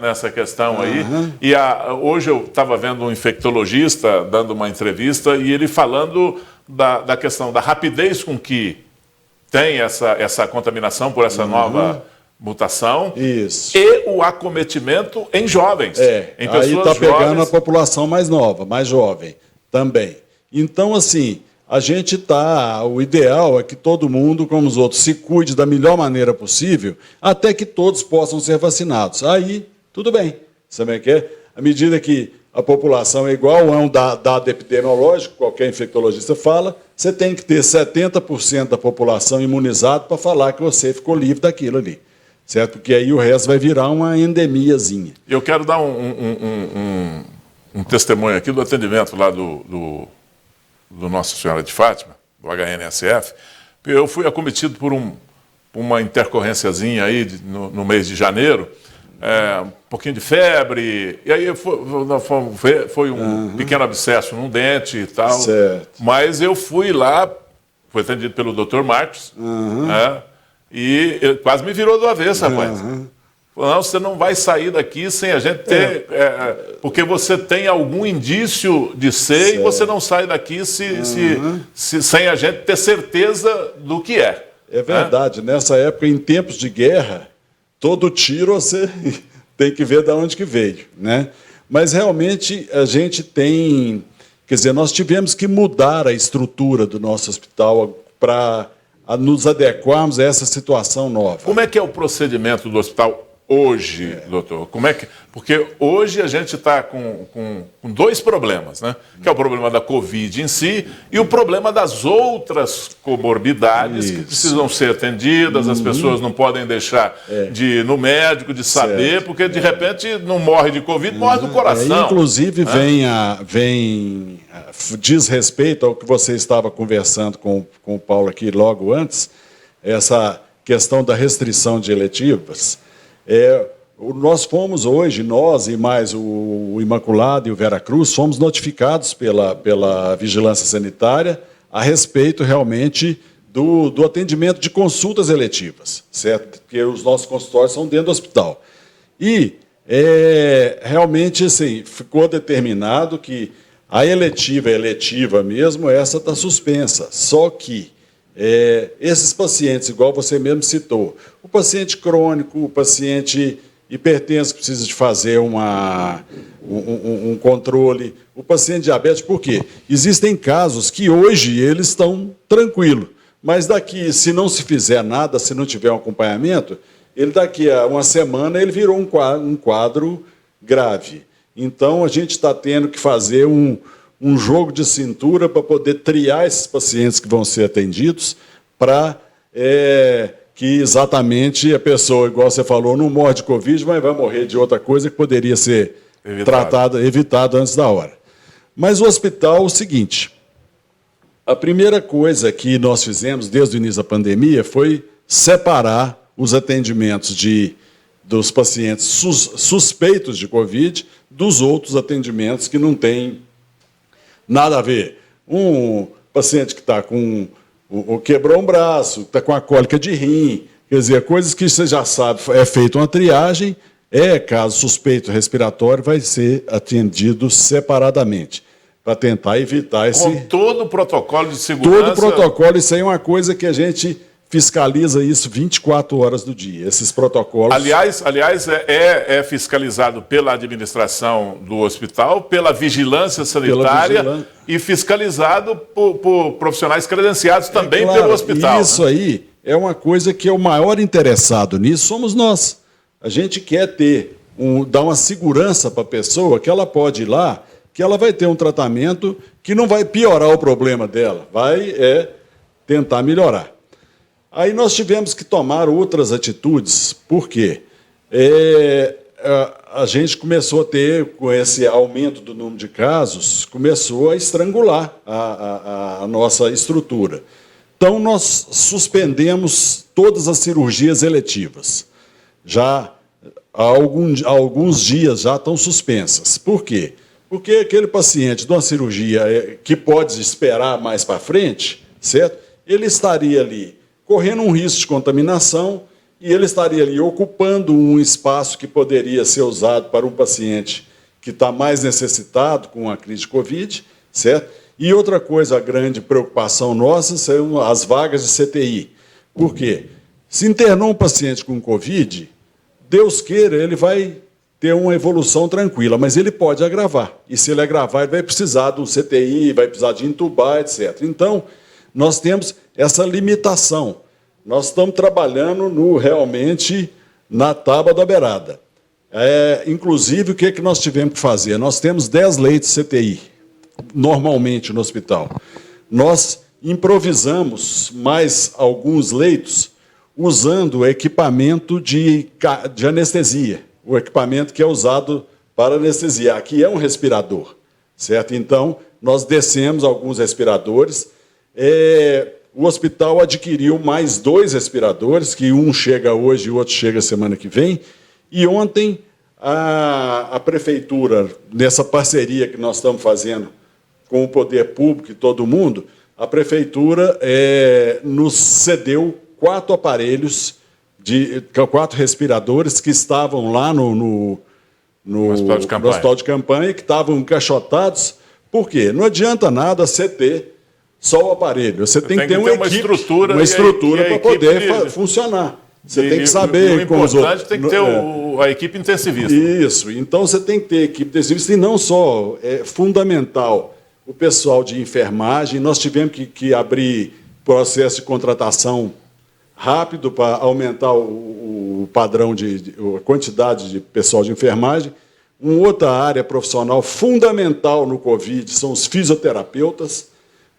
Nessa questão aí. E hoje eu estava vendo um infectologista dando uma entrevista e ele falando da questão da rapidez com que tem essa contaminação por essa nova mutação. Isso. E o acometimento em jovens. Em pessoas aí está pegando jovens. A população mais nova, mais jovem também. Então, assim, o ideal é que todo mundo, como os outros, se cuide da melhor maneira possível, até que todos possam ser vacinados. Aí, tudo bem. Sabe o que é? À medida que a população é igual a um dado epidemiológico, qualquer infectologista fala, você tem que ter 70% da população imunizada para falar que você ficou livre daquilo ali. Certo? Porque aí o resto vai virar uma endemiazinha. Eu quero dar um testemunho aqui do atendimento lá do Nossa Senhora de Fátima, do HNSF. Eu fui acometido por uma intercorrênciazinha aí no mês de janeiro, um pouquinho de febre, e aí foi um pequeno abscesso num dente e tal. Certo. Mas eu fui lá, fui atendido pelo Dr. Marcos, e ele quase me virou do avesso, rapaz. Não, você não vai sair daqui sem a gente ter... porque você tem algum indício de ser e você não sai daqui sem a gente ter certeza do que é. É verdade. Nessa época, em tempos de guerra, todo tiro você tem que ver de onde que veio, né? Mas, realmente, a gente tem... Quer dizer, nós tivemos que mudar a estrutura do nosso hospital para nos adequarmos a essa situação nova. Como é que é o procedimento do hospital hoje, doutor? Como é que... Porque hoje a gente está com dois problemas, né? Que é o problema da Covid em si e o problema das outras comorbidades que precisam ser atendidas, as pessoas não podem deixar de ir no médico, de saber, porque de repente não morre de Covid, morre do coração. Inclusive diz respeito ao que você estava conversando com o Paulo aqui logo antes, essa questão da restrição de eletivas. Nós fomos hoje, nós e mais o Imaculado e o Veracruz, fomos notificados pela Vigilância Sanitária a respeito realmente do atendimento de consultas eletivas, certo? Porque os nossos consultórios são dentro do hospital. E realmente assim, ficou determinado que a eletiva mesmo, essa está suspensa. Só que esses pacientes, igual você mesmo citou, o paciente crônico, o paciente hipertenso que precisa de fazer um controle, o paciente diabético, por quê? Existem casos que hoje eles estão tranquilos, mas daqui, se não se fizer nada, se não tiver um acompanhamento, ele daqui a uma semana ele virou um quadro grave. Então, a gente está tendo que fazer um jogo de cintura para poder triar esses pacientes que vão ser atendidos para que exatamente a pessoa, igual você falou, não morre de Covid, mas vai morrer de outra coisa que poderia ser evitado antes da hora. Mas o hospital, o seguinte, a primeira coisa que nós fizemos desde o início da pandemia foi separar os atendimentos dos pacientes suspeitos de Covid dos outros atendimentos que não têm nada a ver. Um paciente que está com quebrou um braço, está com a cólica de rim, quer dizer, coisas que você já sabe, é feita uma triagem, caso suspeito respiratório, vai ser atendido separadamente, para tentar evitar esse... Com todo o protocolo de segurança... Todo o protocolo, isso aí é uma coisa que a gente fiscaliza isso 24 horas do dia, esses protocolos. Aliás, é fiscalizado pela administração do hospital, pela vigilância sanitária e fiscalizado por profissionais credenciados também pelo hospital. Isso aí é uma coisa que é o maior interessado nisso, somos nós. A gente quer dar uma segurança para a pessoa que ela pode ir lá, que ela vai ter um tratamento que não vai piorar o problema dela, vai tentar melhorar. Aí nós tivemos que tomar outras atitudes, porque a gente começou a ter, com esse aumento do número de casos, começou a estrangular a nossa estrutura. Então, nós suspendemos todas as cirurgias eletivas. Já há alguns dias já estão suspensas. Por quê? Porque aquele paciente de uma cirurgia que pode esperar mais para frente, certo? Ele estaria ali correndo um risco de contaminação e ele estaria ali ocupando um espaço que poderia ser usado para um paciente que está mais necessitado com a crise de Covid, certo? E outra coisa, a grande preocupação nossa são as vagas de CTI. Por quê? Se internou um paciente com Covid, Deus queira, ele vai ter uma evolução tranquila, mas ele pode agravar. E se ele agravar, ele vai precisar de um CTI, vai precisar de intubar, etc. Então, nós temos essa limitação. Nós estamos trabalhando realmente na tábua da beirada. Inclusive, o que nós tivemos que fazer? Nós temos 10 leitos CTI, normalmente, no hospital. Nós improvisamos mais alguns leitos usando equipamento de anestesia, o equipamento que é usado para anestesiar, que é um respirador, certo? Então, nós descemos alguns respiradores. O hospital adquiriu mais 2 respiradores, que um chega hoje e o outro chega semana que vem. E ontem, a prefeitura, nessa parceria que nós estamos fazendo com o poder público e todo mundo, a prefeitura nos cedeu 4 aparelhos, 4 respiradores que estavam lá no hospital de campanha, que estavam encaixotados. Por quê? Não adianta nada você ter só o aparelho. Você tem que ter uma estrutura para poder funcionar. Você tem que saber como os outros. O importante tem que ter a equipe intensivista. Isso. Então, você tem que ter equipe intensivista. E não só, é fundamental o pessoal de enfermagem. Nós tivemos que abrir processo de contratação rápido para aumentar o o padrão a quantidade de pessoal de enfermagem. Uma outra área profissional fundamental no Covid são os fisioterapeutas,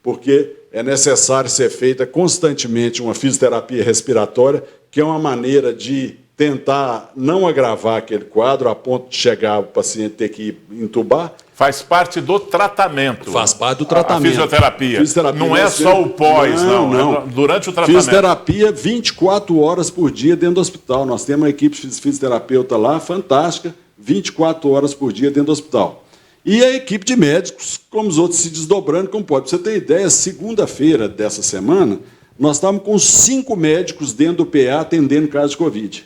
porque é necessário ser feita constantemente uma fisioterapia respiratória, que é uma maneira de tentar não agravar aquele quadro a ponto de chegar o paciente ter que entubar. Faz parte do tratamento. Faz parte do tratamento. A fisioterapia. Não é só o pós, não. É durante o tratamento. Fisioterapia 24 horas por dia dentro do hospital. Nós temos uma equipe de fisioterapeuta lá, fantástica, 24 horas por dia dentro do hospital. E a equipe de médicos, como os outros, se desdobrando, como pode. Pra você ter ideia, segunda-feira dessa semana, nós estávamos com 5 médicos dentro do PA atendendo casos de Covid.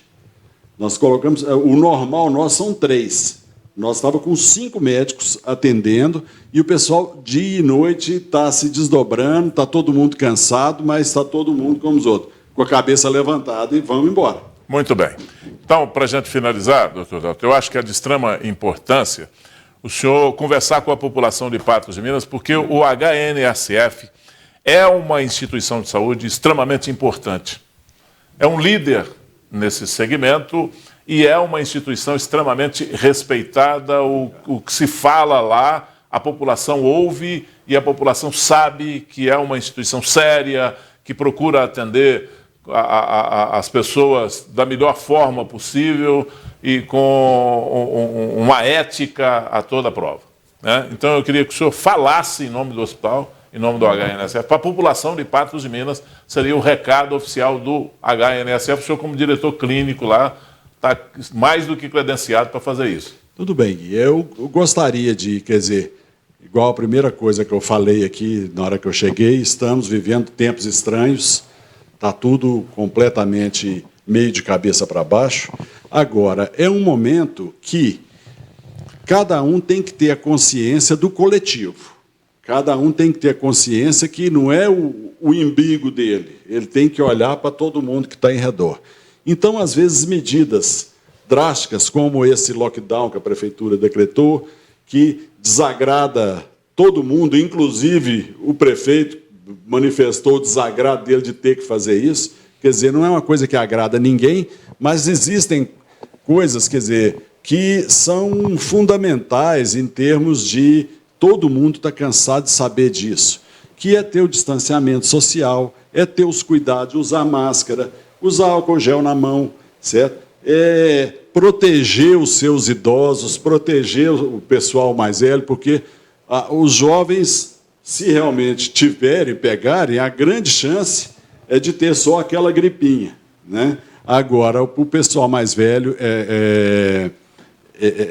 Nós colocamos, o normal nosso são 3. Nós estávamos com 5 médicos atendendo e o pessoal dia e noite está se desdobrando, está todo mundo cansado, mas está todo mundo como os outros, com a cabeça levantada e vamos embora. Muito bem. Então, para a gente finalizar, doutor Dalton, eu acho que é de extrema importância o senhor conversar com a população de Patos de Minas, porque o HNSF é uma instituição de saúde extremamente importante. É um líder nesse segmento e é uma instituição extremamente respeitada. O que se fala lá, a população ouve e a população sabe que é uma instituição séria, que procura atender as pessoas da melhor forma possível e com uma ética a toda prova, né? Então eu queria que o senhor falasse em nome do hospital, em nome do HNSF, para a população de Patos de Minas, seria o recado oficial do HNSF. O senhor, como diretor clínico lá, está mais do que credenciado para fazer isso. Tudo bem, eu gostaria de, quer dizer, igual a primeira coisa que eu falei aqui na hora que eu cheguei, estamos vivendo tempos estranhos, está tudo completamente meio de cabeça para baixo. Agora, é um momento que cada um tem que ter a consciência do coletivo. Cada um tem que ter a consciência que não é o umbigo dele. Ele tem que olhar para todo mundo que está em redor. Então, às vezes, medidas drásticas, como esse lockdown que a Prefeitura decretou, que desagrada todo mundo, inclusive o prefeito manifestou o desagrado dele de ter que fazer isso. Quer dizer, não é uma coisa que agrada ninguém, mas existem coisas, quer dizer, que são fundamentais em termos de todo mundo está cansado de saber disso, que é ter o distanciamento social, é ter os cuidados, usar máscara, usar álcool gel na mão, certo? É proteger os seus idosos, proteger o pessoal mais velho, porque os jovens, se realmente pegarem, a grande chance é de ter só aquela gripinha, né? Agora, o pessoal mais velho é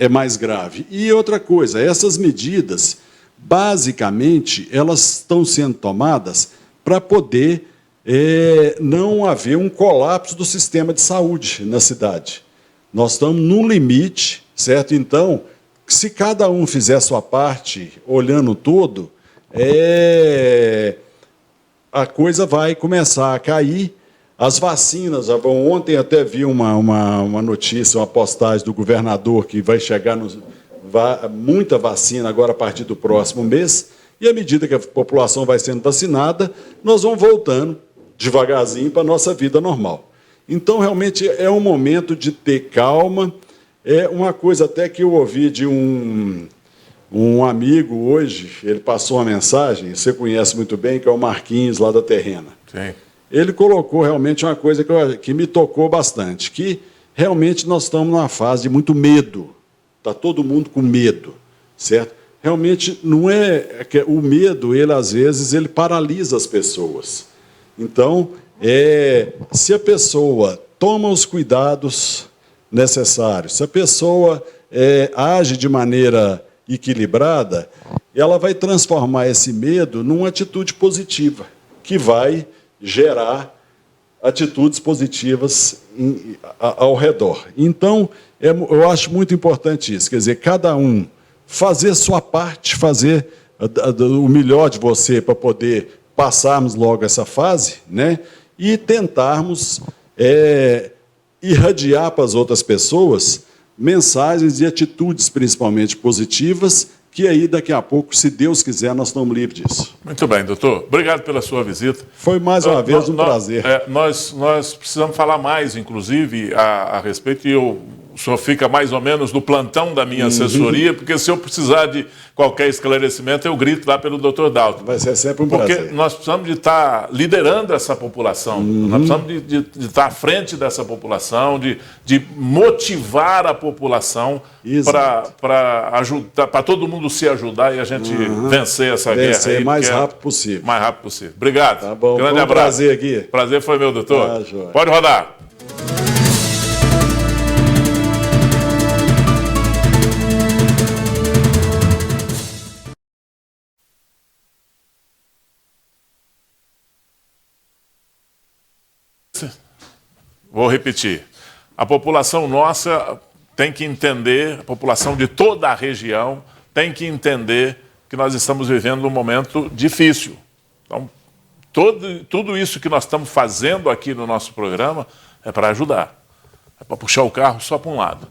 mais grave. E outra coisa, essas medidas, basicamente, elas estão sendo tomadas para poder não haver um colapso do sistema de saúde na cidade. Nós estamos num limite, certo? Então, se cada um fizer a sua parte, olhando todo, a coisa vai começar a cair. As vacinas, ontem até vi uma notícia, uma postagem do governador que vai chegar muita vacina agora a partir do próximo mês, e à medida que a população vai sendo vacinada, nós vamos voltando devagarzinho para a nossa vida normal. Então, realmente, é um momento de ter calma. É uma coisa até que eu ouvi de um amigo hoje, ele passou uma mensagem, você conhece muito bem, que é o Marquinhos, lá da Terrena. Sim. Ele colocou realmente uma coisa que me tocou bastante, que realmente nós estamos numa fase de muito medo. Está todo mundo com medo, certo? Realmente não é que o medo, ele às vezes ele paralisa as pessoas. Então, se a pessoa toma os cuidados necessários, se a pessoa age de maneira equilibrada, ela vai transformar esse medo numa atitude positiva, que vai gerar atitudes positivas ao redor. Então, eu acho muito importante isso, quer dizer, cada um fazer sua parte, fazer o melhor de você para poder passarmos logo essa fase, né? E tentarmos irradiar para as outras pessoas mensagens e atitudes principalmente positivas que aí daqui a pouco, se Deus quiser, nós estamos livres disso. Muito bem, doutor. Obrigado pela sua visita. Foi mais uma vez um prazer. Nós precisamos falar mais, inclusive, a respeito, e o senhor fica mais ou menos no plantão da minha assessoria, porque se eu precisar de qualquer esclarecimento, eu grito lá pelo Dr. Dalton. Vai ser sempre um prazer. Porque nós precisamos de estar liderando essa população, nós precisamos de estar à frente dessa população, de motivar a população para ajudar, para todo mundo se ajudar e a gente vencer essa guerra. Aí, mais rápido possível. Mais rápido possível. Obrigado. Tá bom. Grande Foi um abraço. prazer aqui. Prazer foi meu, doutor. Joia. Pode rodar. Vou repetir. A população nossa tem que entender, a população de toda a região tem que entender que nós estamos vivendo um momento difícil. Então, tudo isso que nós estamos fazendo aqui no nosso programa é para ajudar. É para puxar o carro só para um lado.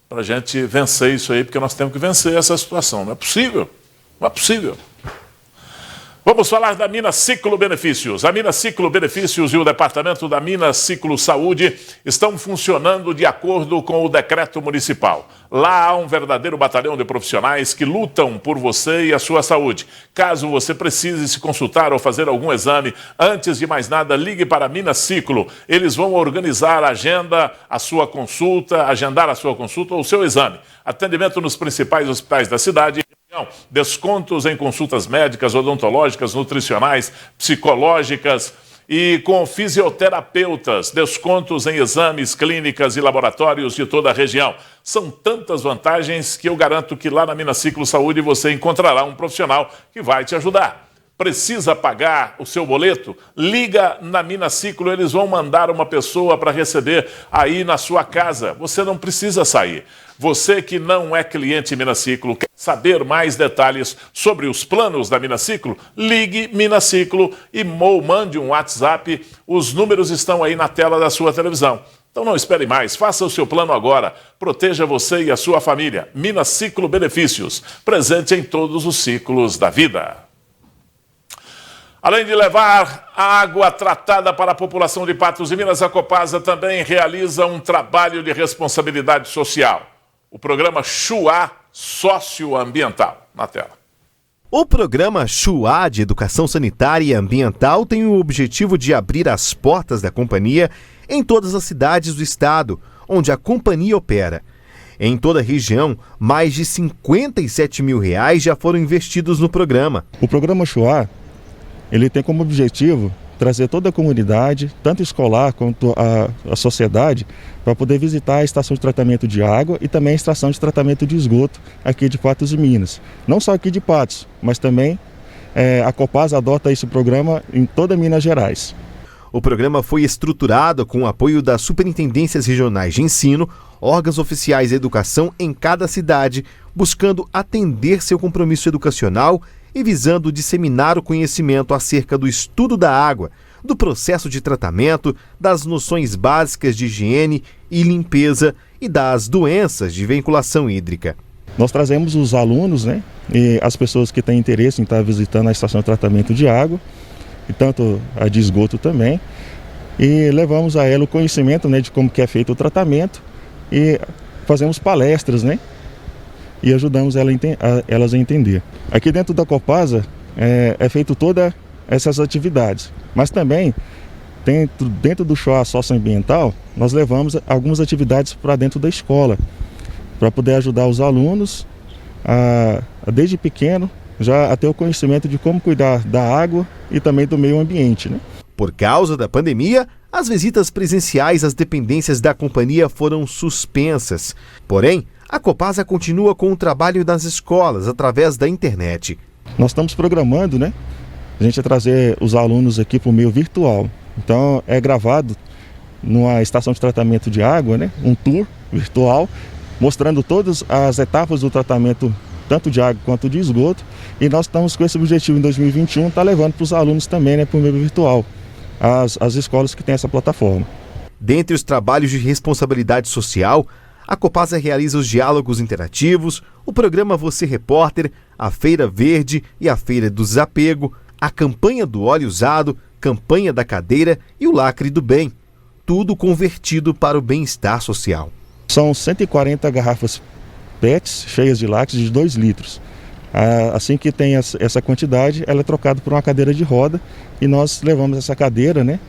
Para a gente vencer isso aí, porque nós temos que vencer essa situação. Não é possível. Não é possível. Vamos falar da Minas Ciclo Benefícios. A Minas Ciclo Benefícios e o Departamento da Minas Ciclo Saúde estão funcionando de acordo com o decreto municipal. Lá há um verdadeiro batalhão de profissionais que lutam por você e a sua saúde. Caso você precise se consultar ou fazer algum exame, antes de mais nada, ligue para a Minas Ciclo. Eles vão organizar agendar a sua consulta ou o seu exame. Atendimento nos principais hospitais da cidade. Descontos em consultas médicas, odontológicas, nutricionais, psicológicas e com fisioterapeutas. Descontos em exames, clínicas e laboratórios de toda a região. São tantas vantagens que eu garanto que lá na Minas Ciclo Saúde você encontrará um profissional que vai te ajudar. Precisa pagar o seu boleto? Liga na Minas Ciclo, eles vão mandar uma pessoa para receber aí na sua casa. Você não precisa sair. Você que não é cliente Minas Ciclo, quer saber mais detalhes sobre os planos da Minas Ciclo? Ligue Minas Ciclo e mande um WhatsApp. Os números estão aí na tela da sua televisão. Então não espere mais, faça o seu plano agora. Proteja você e a sua família. Minas Ciclo Benefícios, presente em todos os ciclos da vida. Além de levar água tratada para a população de Patos de Minas, a Copasa também realiza um trabalho de responsabilidade social. O programa Chuá Socioambiental. Na tela. O programa Chuá de Educação Sanitária e Ambiental tem o objetivo de abrir as portas da companhia em todas as cidades do estado, onde a companhia opera. Em toda a região, mais de R$57 mil já foram investidos no programa. O programa Chuá, ele tem como objetivo trazer toda a comunidade, tanto escolar quanto a sociedade, para poder visitar a estação de tratamento de água e também a estação de tratamento de esgoto aqui de Patos de Minas. Não só aqui de Patos, mas também a Copasa adota esse programa em toda Minas Gerais. O programa foi estruturado com o apoio das Superintendências Regionais de Ensino, órgãos oficiais de educação em cada cidade, buscando atender seu compromisso educacional e visando disseminar o conhecimento acerca do estudo da água, do processo de tratamento, das noções básicas de higiene e limpeza e das doenças de vinculação hídrica. Nós trazemos os alunos, e as pessoas que têm interesse em estar visitando a estação de tratamento de água, e tanto a de esgoto também, e levamos a ela o conhecimento, de como que é feito o tratamento e fazemos palestras, e ajudamos elas a entender. Aqui dentro da Copasa é feito todas essas atividades, mas também dentro do Chuá Socioambiental nós levamos algumas atividades para dentro da escola, para poder ajudar os alunos desde pequeno já a ter o conhecimento de como cuidar da água e também do meio ambiente. Por causa da pandemia, as visitas presenciais às dependências da companhia foram suspensas. Porém, a Copasa continua com o trabalho nas escolas através da internet. Nós estamos programando, a gente trazer os alunos aqui para o meio virtual. Então é gravado numa estação de tratamento de água, um tour virtual, mostrando todas as etapas do tratamento, tanto de água quanto de esgoto. E nós estamos com esse objetivo em 2021, estar levando para os alunos também para o meio virtual, as escolas que têm essa plataforma. Dentre os trabalhos de responsabilidade social, a Copasa realiza os diálogos interativos, o programa Você Repórter, a Feira Verde e a Feira do Desapego, a campanha do óleo usado, campanha da cadeira e o lacre do bem. Tudo convertido para o bem-estar social. São 140 garrafas PETs cheias de lácteos de 2 litros. Assim que tem essa quantidade, ela é trocada por uma cadeira de roda e nós levamos essa cadeira, né,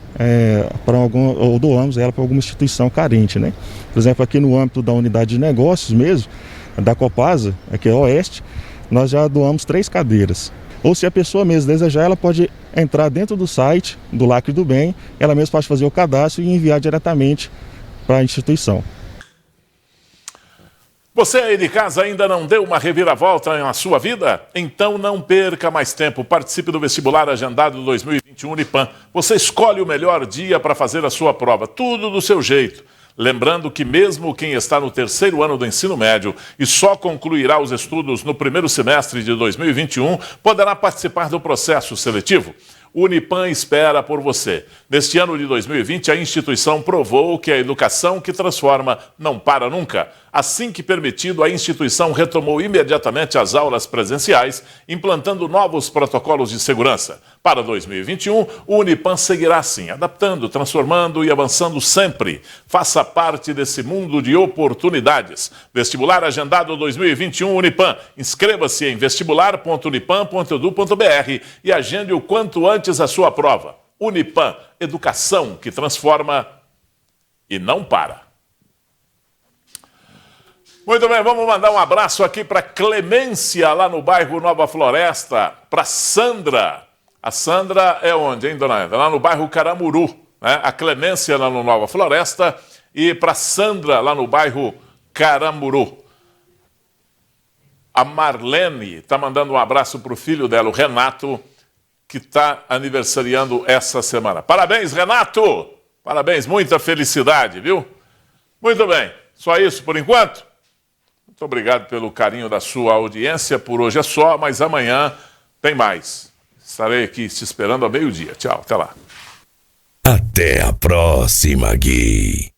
ou doamos ela para alguma instituição carente, né? Por exemplo, aqui no âmbito da unidade de negócios mesmo, da Copasa, aqui é Oeste, nós já doamos 3 cadeiras. Ou se a pessoa mesmo desejar, ela pode entrar dentro do site do Lacre do Bem, ela mesma pode fazer o cadastro e enviar diretamente para a instituição. Você aí de casa ainda não deu uma reviravolta na sua vida? Então não perca mais tempo. Participe do vestibular agendado 2021 Unipan. Você escolhe o melhor dia para fazer a sua prova. Tudo do seu jeito. Lembrando que mesmo quem está no 3º ano do ensino médio e só concluirá os estudos no primeiro semestre de 2021, poderá participar do processo seletivo. O Unipan espera por você. Neste ano de 2020, a instituição provou que a educação que transforma não para nunca. Assim que permitido, a instituição retomou imediatamente as aulas presenciais, implantando novos protocolos de segurança. Para 2021, o Unipan seguirá assim, adaptando, transformando e avançando sempre. Faça parte desse mundo de oportunidades. Vestibular agendado 2021 Unipan. Inscreva-se em vestibular.unipan.edu.br e agende o quanto antes a sua prova. Unipan, educação que transforma e não para. Muito bem, vamos mandar um abraço aqui para Clemência, lá no bairro Nova Floresta, para Sandra. A Sandra é onde, hein, dona Enda? Lá no bairro Caramuru, né? A Clemência lá no Nova Floresta e para Sandra lá no bairro Caramuru. A Marlene está mandando um abraço para o filho dela, o Renato, que está aniversariando essa semana. Parabéns, Renato! Parabéns, muita felicidade, viu? Muito bem, só isso por enquanto? Muito obrigado pelo carinho da sua audiência. Por hoje é só, mas amanhã tem mais. Estarei aqui te esperando ao meio-dia. Tchau, até lá. Até a próxima, Gui.